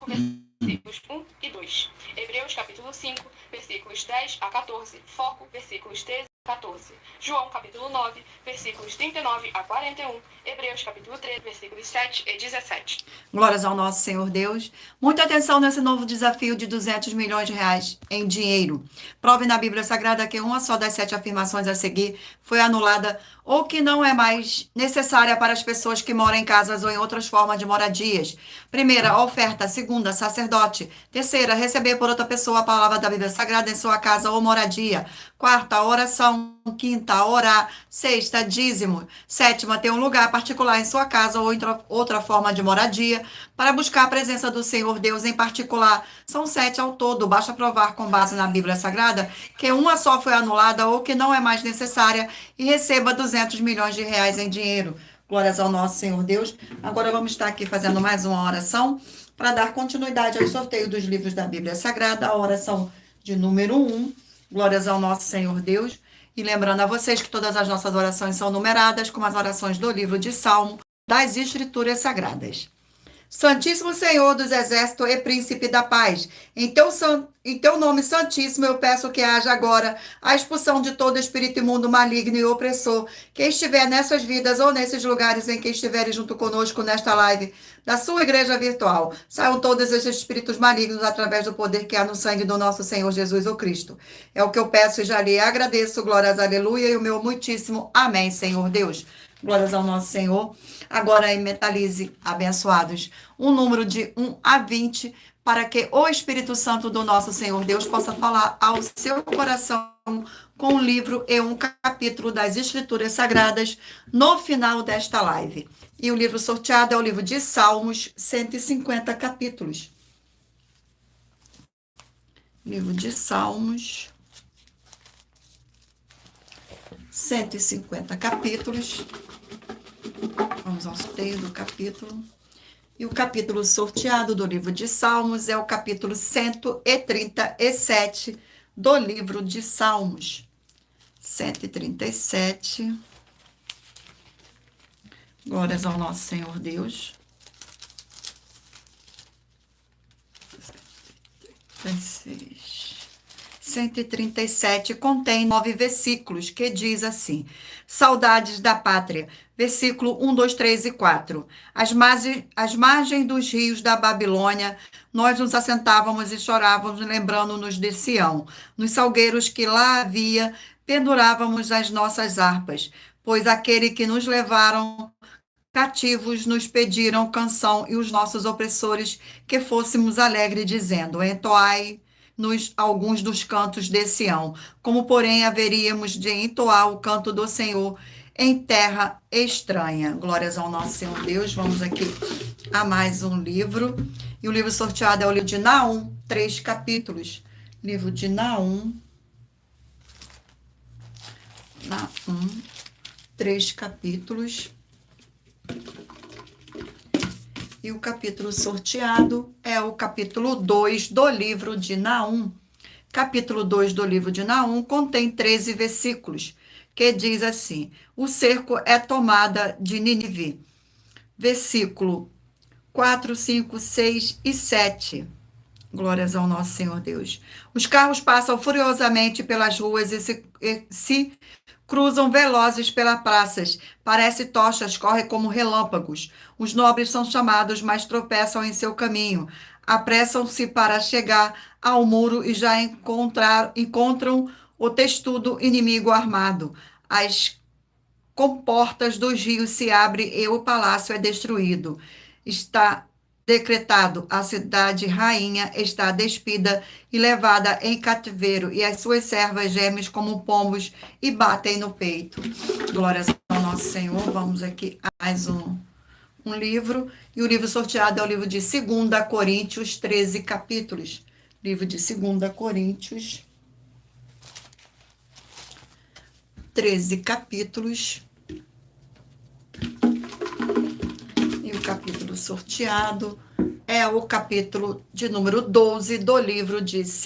no versículos 1 e 2. Hebreus capítulo 5, versículos 10 a 14, foco versículos 13 a 14. João capítulo 9, versículos 39 a 41. Hebreus capítulo 3, versículos 7 e 17. Glórias ao nosso Senhor Deus. Muita atenção nesse novo desafio de 200 milhões de reais em dinheiro. Prove na Bíblia Sagrada que uma só das 7 afirmações a seguir foi anulada ou que não é mais necessária para as pessoas que moram em casas ou em outras formas de moradias. Primeira, oferta. Segunda, sacerdote. Terceira, receber por outra pessoa a palavra da Bíblia Sagrada em sua casa ou moradia. Quarta, oração. Quinta, orar. Sexta, dízimo. Sétima, ter um lugar particular em sua casa ou em outra forma de moradia para buscar a presença do Senhor Deus em particular. São 7 ao todo. Basta provar com base na Bíblia Sagrada que uma só foi anulada ou que não é mais necessária e receba 200 milhões de reais em dinheiro. Glórias ao nosso Senhor Deus. Agora vamos estar aqui fazendo mais uma oração para dar continuidade ao sorteio dos livros da Bíblia Sagrada, a oração de número 1. Glórias ao nosso Senhor Deus. E lembrando a vocês que todas as nossas orações são numeradas, como as orações do livro de Salmo, das Escrituras Sagradas. Santíssimo Senhor dos Exércitos e Príncipe da Paz, em teu nome santíssimo eu peço que haja agora a expulsão de todo espírito imundo, maligno e opressor que estiver nessas vidas ou nesses lugares em que estiverem junto conosco nesta live da sua igreja virtual. Saiam todos esses espíritos malignos através do poder que há no sangue do nosso Senhor Jesus o Cristo. É o que eu peço e já lhe agradeço. Glórias, aleluia, e o meu muitíssimo amém, Senhor Deus. Glórias ao nosso Senhor. Agora aí mentalize, abençoados, um número de 1 a 20, para que o Espírito Santo do nosso Senhor Deus possa falar ao seu coração com um livro e um capítulo das Escrituras Sagradas no final desta live. E o livro sorteado é o livro de Salmos, 150 capítulos. Livro de Salmos, 150 capítulos. Vamos ao sorteio do capítulo. E o capítulo sorteado do livro de Salmos é o capítulo 137 do livro de Salmos. 137. Glórias ao nosso Senhor Deus. 137 contém 9 versículos, que diz assim: Saudades da pátria, versículo 1, 2, 3 e 4. Às margens dos rios da Babilônia, nós nos assentávamos e chorávamos, lembrando-nos de Sião. Nos salgueiros que lá havia, pendurávamos as nossas harpas, pois aquele que nos levaram cativos nos pediram canção, e os nossos opressores que fôssemos alegres, dizendo: entoai-nos alguns dos cantos de Sião. Como, porém, haveríamos de entoar o canto do Senhor em terra estranha. Glórias ao nosso Senhor Deus. Vamos aqui a mais um livro. E o livro sorteado é o livro de Naum, 3 capítulos. Livro de Naum. Naum, 3 capítulos. E o capítulo sorteado é o capítulo 2 do livro de Naum. Capítulo 2 do livro de Naum contém 13 versículos, que diz assim: o cerco é tomada de Nínive. Versículo 4, 5, 6 e 7. Glórias ao nosso Senhor Deus. Os carros passam furiosamente pelas ruas e se cruzam velozes pelas praças. Parece tochas, correm como relâmpagos. Os nobres são chamados, mas tropeçam em seu caminho. Apressam-se para chegar ao muro e já encontram o testudo inimigo armado. As comportas dos rios se abrem e o palácio é destruído. Está decretado: a cidade rainha está despida e levada em cativeiro, e as suas servas gemem como pombos e batem no peito. Glórias ao nosso Senhor. Vamos aqui a mais um livro. E o livro sorteado é o livro de 2 Coríntios, 13 capítulos. Livro de 2 Coríntios, 13 capítulos. E o capítulo sorteado é o capítulo de número 12 do livro de 2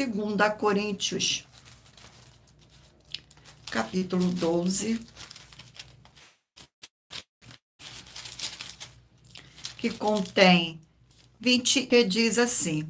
Coríntios. Capítulo 12. Que contém 20, que diz assim: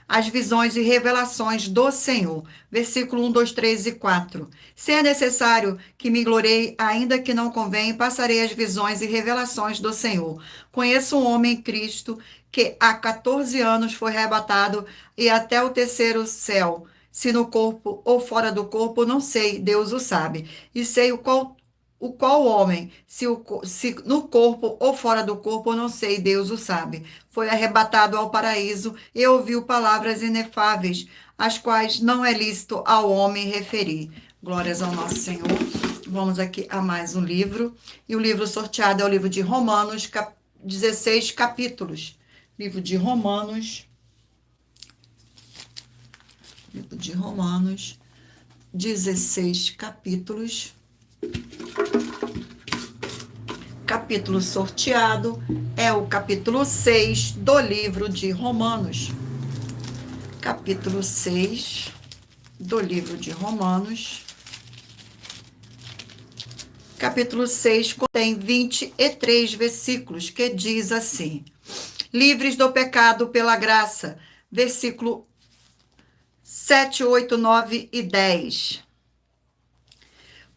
as visões e revelações do Senhor. Versículo 1, 2, 3 e 4. Se é necessário que me gloriei, ainda que não convém, passarei as visões e revelações do Senhor. Conheço um homem em Cristo que há 14 anos foi arrebatado e até o terceiro céu. Se no corpo ou fora do corpo, não sei, Deus o sabe. E sei o qual homem, se no corpo ou fora do corpo, não sei, Deus o sabe. Foi arrebatado ao paraíso e ouviu palavras inefáveis, as quais não é lícito ao homem referir. Glórias ao nosso Senhor. Vamos aqui a mais um livro. E o livro sorteado é o livro de Romanos, 16 capítulos. Livro de Romanos. Livro de Romanos, 16 capítulos. Capítulo sorteado é o capítulo 6 do livro de Romanos. Capítulo 6 do livro de Romanos. Capítulo 6 contém 23 versículos, que diz assim: livres do pecado pela graça. Versículo 7, 8, 9 e 10.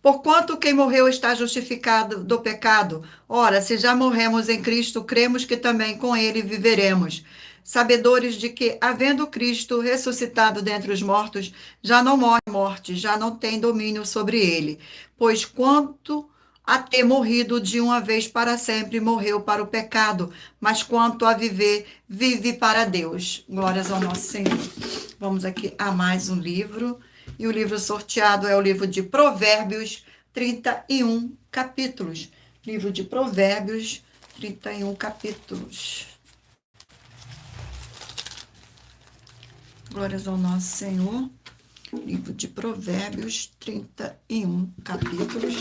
Porquanto quem morreu está justificado do pecado. Ora, se já morremos em Cristo, cremos que também com ele viveremos. Sabedores de que, havendo Cristo ressuscitado dentre os mortos, já não morre a morte, já não tem domínio sobre ele. Pois quanto a ter morrido de uma vez para sempre, morreu para o pecado, mas quanto a viver, vive para Deus. Glórias ao nosso Senhor. Vamos aqui a mais um livro, e o livro sorteado é o livro de Provérbios, 31 capítulos. Livro de Provérbios, 31 capítulos. Glórias ao nosso Senhor. Livro de Provérbios, 31 capítulos.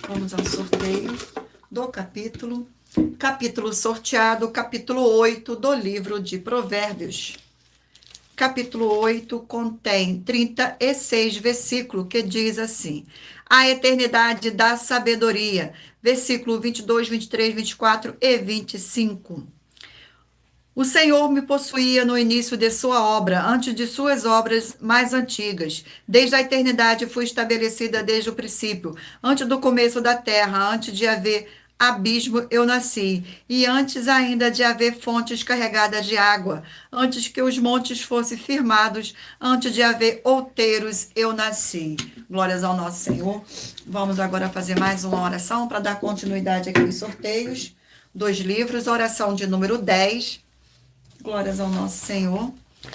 Vamos ao sorteio do capítulo. Capítulo sorteado, capítulo 8 do livro de Provérbios. Capítulo 8 contém 36 versículos, que diz assim: a eternidade da sabedoria. Versículo 22, 23, 24 e 25. O Senhor me possuía no início de sua obra, antes de suas obras mais antigas. Desde a eternidade fui estabelecida desde o princípio. Antes do começo da terra, antes de haver abismo, eu nasci. E antes ainda de haver fontes carregadas de água, antes que os montes fossem firmados, antes de haver outeiros, eu nasci. Glórias ao nosso Senhor. Vamos agora fazer mais uma oração para dar continuidade aqui aos sorteios dos livros. Oração de número 10. Glórias ao nosso Senhor.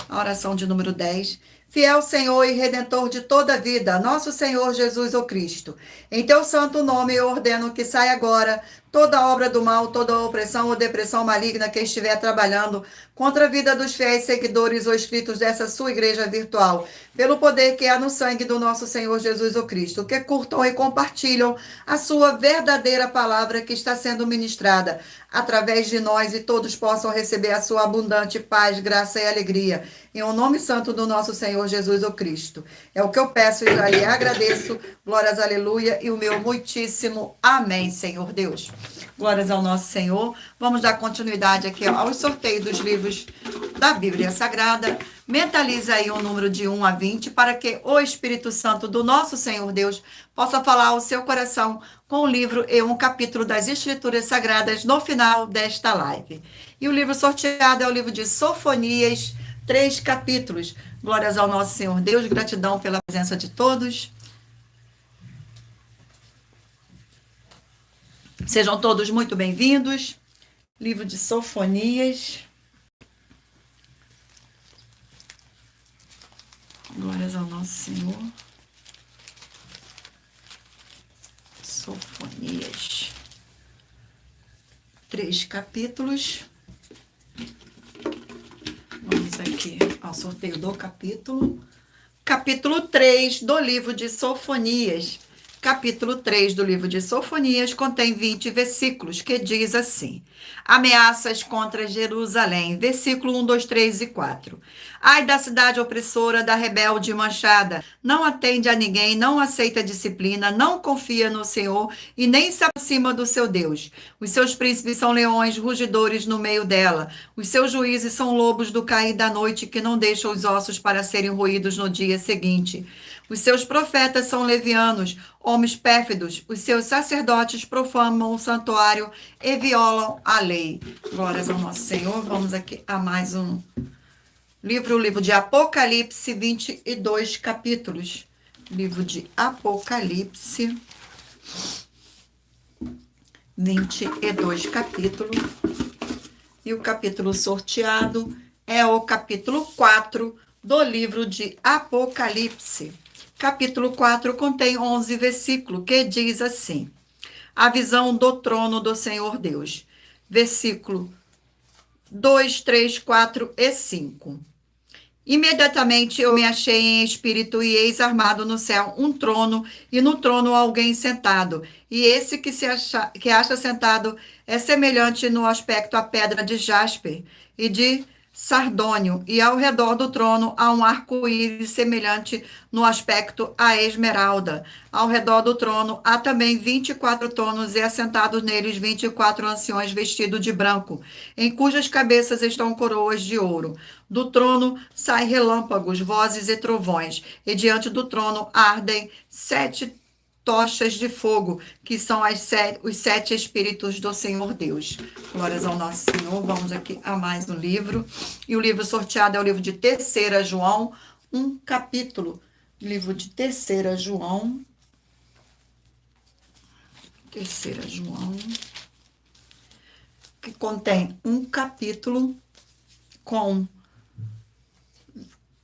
A oração de número 10. Fiel Senhor e Redentor de toda a vida, nosso Senhor Jesus o Cristo. Em teu santo nome eu ordeno que saia agora toda obra do mal, toda opressão ou depressão maligna que estiver trabalhando contra a vida dos fiéis seguidores ou inscritos dessa sua igreja virtual, pelo poder que há no sangue do nosso Senhor Jesus o Cristo, que curtam e compartilham a sua verdadeira palavra que está sendo ministrada através de nós, e todos possam receber a sua abundante paz, graça e alegria, em o nome santo do nosso Senhor Jesus o Cristo. É o que eu peço e já lhe agradeço. Glórias, aleluia, e o meu muitíssimo amém, Senhor Deus. Glórias ao nosso Senhor. Vamos dar continuidade aqui aos sorteios dos livros da Bíblia Sagrada. Mentalize aí o número de 1 a 20 para que o Espírito Santo do nosso Senhor Deus possa falar ao seu coração com o livro e um capítulo das Escrituras Sagradas no final desta live. E o livro sorteado é o livro de Sofonias, 3 capítulos. Glórias ao nosso Senhor Deus. Gratidão pela presença de todos. Sejam todos muito bem-vindos. Livro de Sofonias. Glórias ao nosso Senhor. Sofonias. 3 capítulos. Vamos aqui ao sorteio do capítulo. Capítulo 3 do livro de Sofonias. Capítulo 3 do livro de Sofonias contém 20 versículos, que diz assim: ameaças contra Jerusalém, versículo 1, 2, 3 e 4. Ai da cidade opressora, da rebelde manchada, não atende a ninguém, não aceita disciplina, não confia no Senhor e nem se aproxima do seu Deus. Os seus príncipes são leões, rugidores no meio dela. Os seus juízes são lobos do cair da noite, que não deixam os ossos para serem roídos no dia seguinte. Os seus profetas são levianos, homens pérfidos. Os seus sacerdotes profanam o santuário e violam a lei. Glórias ao nosso Senhor. Vamos aqui a mais um livro, o livro de Apocalipse, 22 capítulos. Livro de Apocalipse, 22 capítulos. E o capítulo sorteado é o capítulo 4 do livro de Apocalipse. Capítulo 4 contém 11 versículos, que diz assim: a visão do trono do Senhor Deus. Versículo 2, 3, 4 e 5. Imediatamente eu me achei em espírito e eis armado no céu um trono, e no trono alguém sentado. E esse que acha sentado é semelhante no aspecto à pedra de jaspe e de sardônio, e ao redor do trono há um arco-íris semelhante no aspecto à esmeralda. Ao redor do trono há também 24 tronos, e assentados neles 24 anciões vestidos de branco, em cujas cabeças estão coroas de ouro. Do trono saem relâmpagos, vozes e trovões, e diante do trono ardem 7 tochas de fogo, que são os 7 Espíritos do Senhor Deus. Glórias ao nosso Senhor. Vamos aqui a mais um livro. E o livro sorteado é o livro de 3 João, um capítulo. Livro de 3 João. Terceira João, que contém um capítulo com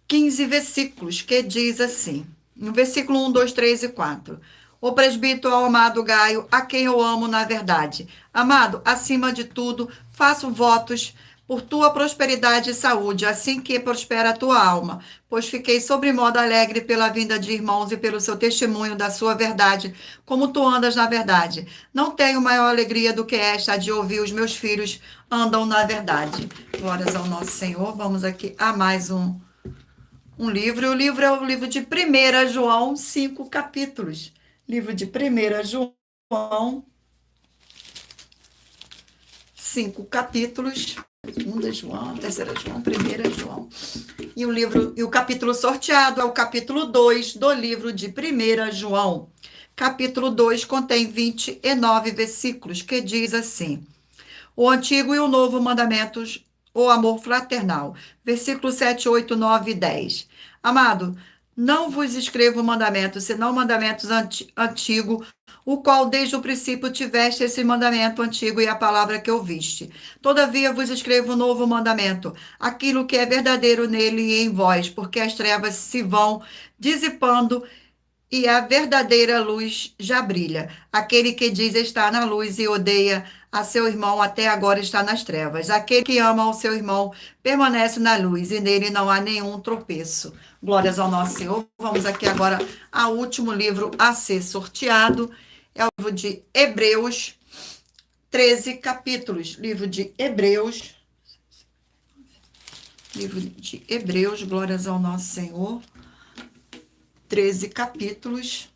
15 versículos, que diz assim, no versículo 1, 2, 3 e 4. O presbítero ao amado Gaio, a quem eu amo na verdade. Amado, acima de tudo, faço votos por tua prosperidade e saúde, assim que prospera a tua alma, pois fiquei sobremodo alegre pela vinda de irmãos e pelo seu testemunho da sua verdade, como tu andas na verdade. Não tenho maior alegria do que esta de ouvir os meus filhos andam na verdade. Glórias ao nosso Senhor. Vamos aqui a mais um livro. O livro é o livro de 1 João, 5 capítulos. Livro de 1 João, 5 capítulos. 2 João, 3 João, 1 João. E o capítulo sorteado é o capítulo 2 do livro de 1 João. Capítulo 2 contém 29 versículos, que diz assim: o antigo e o novo mandamentos, o amor fraternal. Versículo 7, 8, 9 e 10. Amado, não vos escrevo mandamentos, senão mandamentos antigo, o qual desde o princípio tiveste esse mandamento antigo e a palavra que ouviste. Todavia vos escrevo um novo mandamento, aquilo que é verdadeiro nele e em vós, porque as trevas se vão dissipando e a verdadeira luz já brilha. Aquele que diz estar na luz e odeia a seu irmão até agora está nas trevas. Aquele que ama o seu irmão permanece na luz e nele não há nenhum tropeço. Glórias ao nosso Senhor. Vamos aqui agora ao último livro a ser sorteado. É o livro de Hebreus, 13 capítulos. Livro de Hebreus. Livro de Hebreus, glórias ao nosso Senhor. 13 capítulos.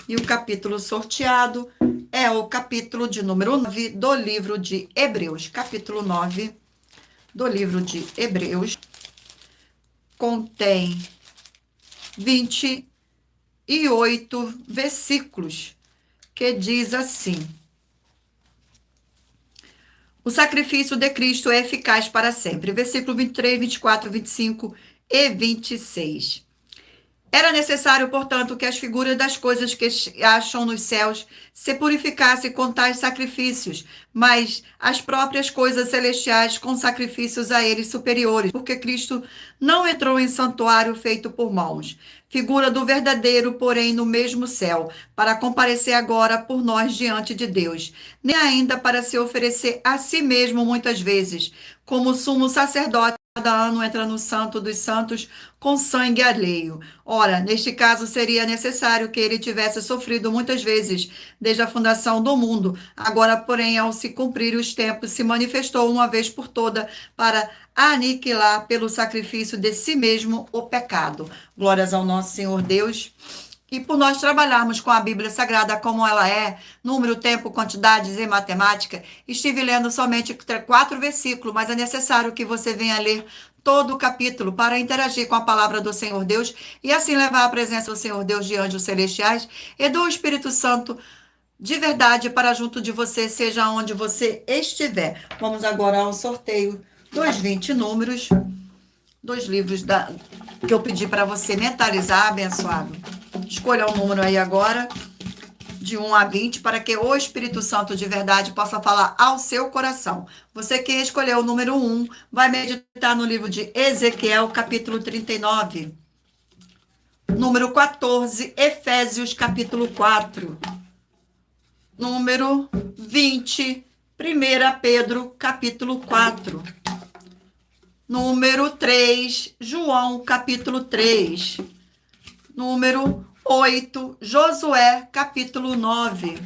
E o capítulo sorteado é o capítulo de número 9 do livro de Hebreus. Capítulo 9 do livro de Hebreus contém 28 versículos, que diz assim: o sacrifício de Cristo é eficaz para sempre. Versículo 23, 24, 25 e 26. Era necessário, portanto, que as figuras das coisas que acham nos céus se purificassem com tais sacrifícios, mas as próprias coisas celestiais com sacrifícios a eles superiores, porque Cristo não entrou em santuário feito por mãos, figura do verdadeiro, porém no mesmo céu, para comparecer agora por nós diante de Deus, nem ainda para se oferecer a si mesmo muitas vezes, como sumo sacerdote. Cada ano entra no Santo dos Santos com sangue alheio. Ora, neste caso seria necessário que ele tivesse sofrido muitas vezes desde a fundação do mundo. Agora, porém, ao se cumprir os tempos, se manifestou uma vez por toda para aniquilar pelo sacrifício de si mesmo o pecado. Glórias ao nosso Senhor Deus. E por nós trabalharmos com a Bíblia Sagrada como ela é, número, tempo, quantidades e matemática, estive lendo somente 4 versículos, mas é necessário que você venha ler todo o capítulo para interagir com a palavra do Senhor Deus e assim levar a presença do Senhor Deus de anjos celestiais e do Espírito Santo de verdade para junto de você, seja onde você estiver. Vamos agora ao sorteio dos 20 números dos livros que eu pedi para você mentalizar, abençoado. Escolha um número aí agora, de 1 a 20, para que o Espírito Santo de verdade possa falar ao seu coração. Você que escolheu o número 1, vai meditar no livro de Ezequiel, capítulo 39. Número 14, Efésios, capítulo 4. Número 20, 1 Pedro, capítulo 4. Número 3, João, capítulo 3. Número 8, Josué, capítulo 9.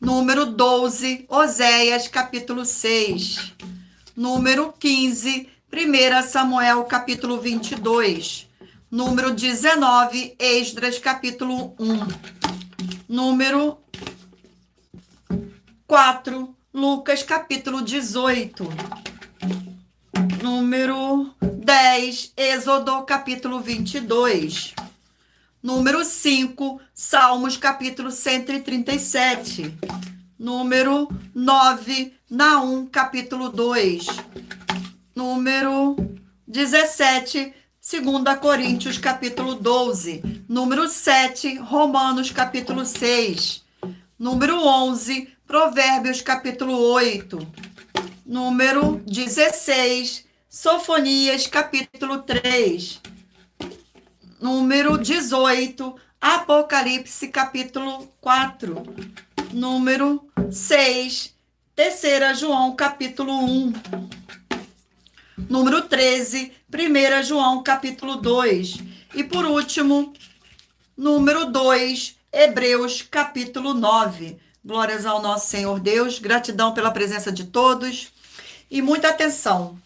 Número 12, Oséias, capítulo 6. Número 15, 1 Samuel, capítulo 22. Número 19, Esdras, capítulo 1. Número 4, Lucas, capítulo 18. Número 10, Êxodo, capítulo 22. Número 5, Salmos, capítulo 137. Número 9, Naum, capítulo 2. Número 17, 2 Coríntios, capítulo 12. Número 7, Romanos capítulo 6. Número 11, Provérbios capítulo 8. Número 16, Sofonias capítulo 3. Número 18, Apocalipse capítulo 4. Número 6, 3 João capítulo 1. Número 13, 1 João capítulo 2. E por último, número 2, Hebreus capítulo 9. Glórias ao nosso Senhor Deus, gratidão pela presença de todos e muita atenção.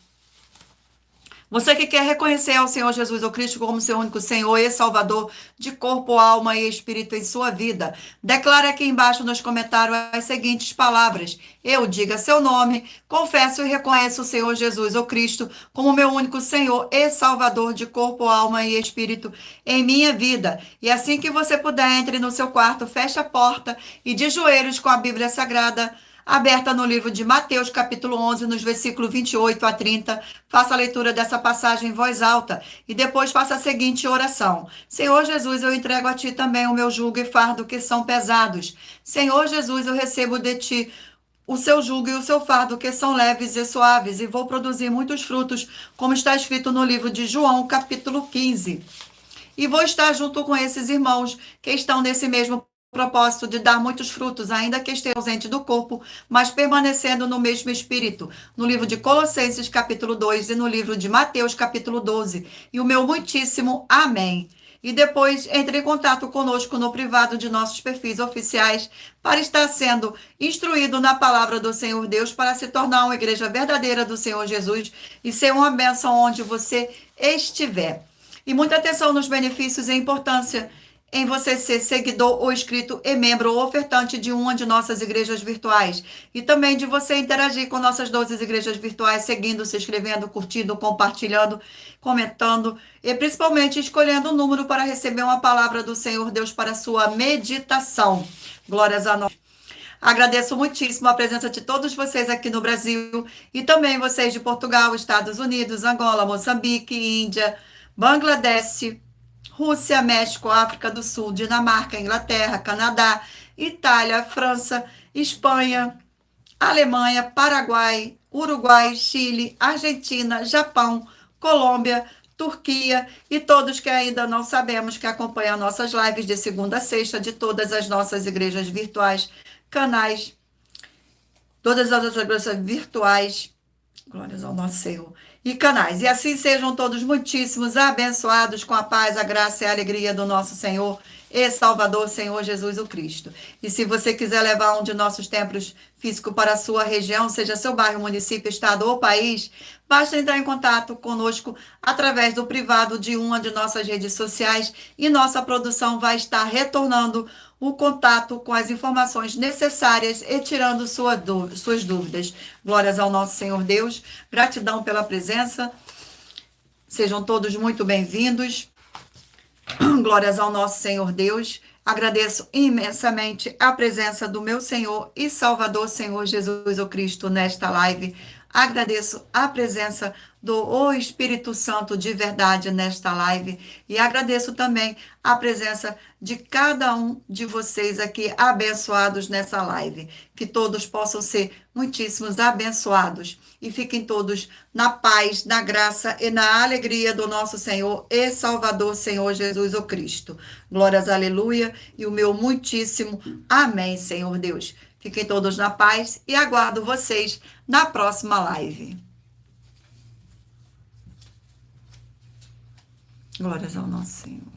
Você que quer reconhecer ao Senhor Jesus ou Cristo como seu único Senhor e Salvador de corpo, alma e espírito em sua vida, declare aqui embaixo nos comentários as seguintes palavras. Eu diga seu nome, confesso e reconheço o Senhor Jesus ou Cristo como meu único Senhor e Salvador de corpo, alma e espírito em minha vida. E assim que você puder, entre no seu quarto, feche a porta e de joelhos com a Bíblia Sagrada aberta no livro de Mateus, capítulo 11, nos versículos 28 a 30. Faça a leitura dessa passagem em voz alta e depois faça a seguinte oração. Senhor Jesus, eu entrego a Ti também o meu jugo e fardo que são pesados. Senhor Jesus, eu recebo de Ti o seu jugo e o seu fardo que são leves e suaves e vou produzir muitos frutos, como está escrito no livro de João, capítulo 15. E vou estar junto com esses irmãos que estão nesse mesmo propósito de dar muitos frutos, ainda que esteja ausente do corpo, mas permanecendo no mesmo espírito, no livro de Colossenses, capítulo 2, e no livro de Mateus, capítulo 12. E o meu muitíssimo amém. E depois entre em contato conosco no privado de nossos perfis oficiais para estar sendo instruído na palavra do Senhor Deus, para se tornar uma igreja verdadeira do Senhor Jesus e ser uma bênção onde você estiver. E muita atenção nos benefícios e importância em você ser seguidor ou inscrito e membro ou ofertante de uma de nossas igrejas virtuais. E também de você interagir com nossas 12 igrejas virtuais, seguindo, se inscrevendo, curtindo, compartilhando, comentando e principalmente escolhendo um número para receber uma palavra do Senhor Deus para a sua meditação. Glórias a nós. Agradeço muitíssimo a presença de todos vocês aqui no Brasil e também vocês de Portugal, Estados Unidos, Angola, Moçambique, Índia, Bangladesh, Rússia, México, África do Sul, Dinamarca, Inglaterra, Canadá, Itália, França, Espanha, Alemanha, Paraguai, Uruguai, Chile, Argentina, Japão, Colômbia, Turquia e todos que ainda não sabemos que acompanham nossas lives de segunda a sexta de todas as nossas igrejas virtuais, canais, todas as outras igrejas virtuais, glórias ao nosso Senhor, e canais. E assim sejam todos muitíssimos abençoados com a paz, a graça e a alegria do nosso Senhor e Salvador, Senhor Jesus o Cristo. E se você quiser levar um de nossos templos físicos para a sua região, seja seu bairro, município, estado ou país, basta entrar em contato conosco através do privado de uma de nossas redes sociais e nossa produção vai estar retornando o contato com as informações necessárias e tirando suas dúvidas. Glórias ao nosso Senhor Deus, gratidão pela presença, sejam todos muito bem-vindos, glórias ao nosso Senhor Deus, agradeço imensamente a presença do meu Senhor e Salvador, Senhor Jesus o Cristo, nesta live. Agradeço a presença do Espírito Santo de verdade nesta live e agradeço também a presença de cada um de vocês aqui abençoados nessa live. Que todos possam ser muitíssimos abençoados e fiquem todos na paz, na graça e na alegria do nosso Senhor e Salvador, Senhor Jesus o Cristo. Glórias, aleluia, e o meu muitíssimo amém, Senhor Deus. Fiquem todos na paz e aguardo vocês na próxima live. Glórias ao nosso Senhor.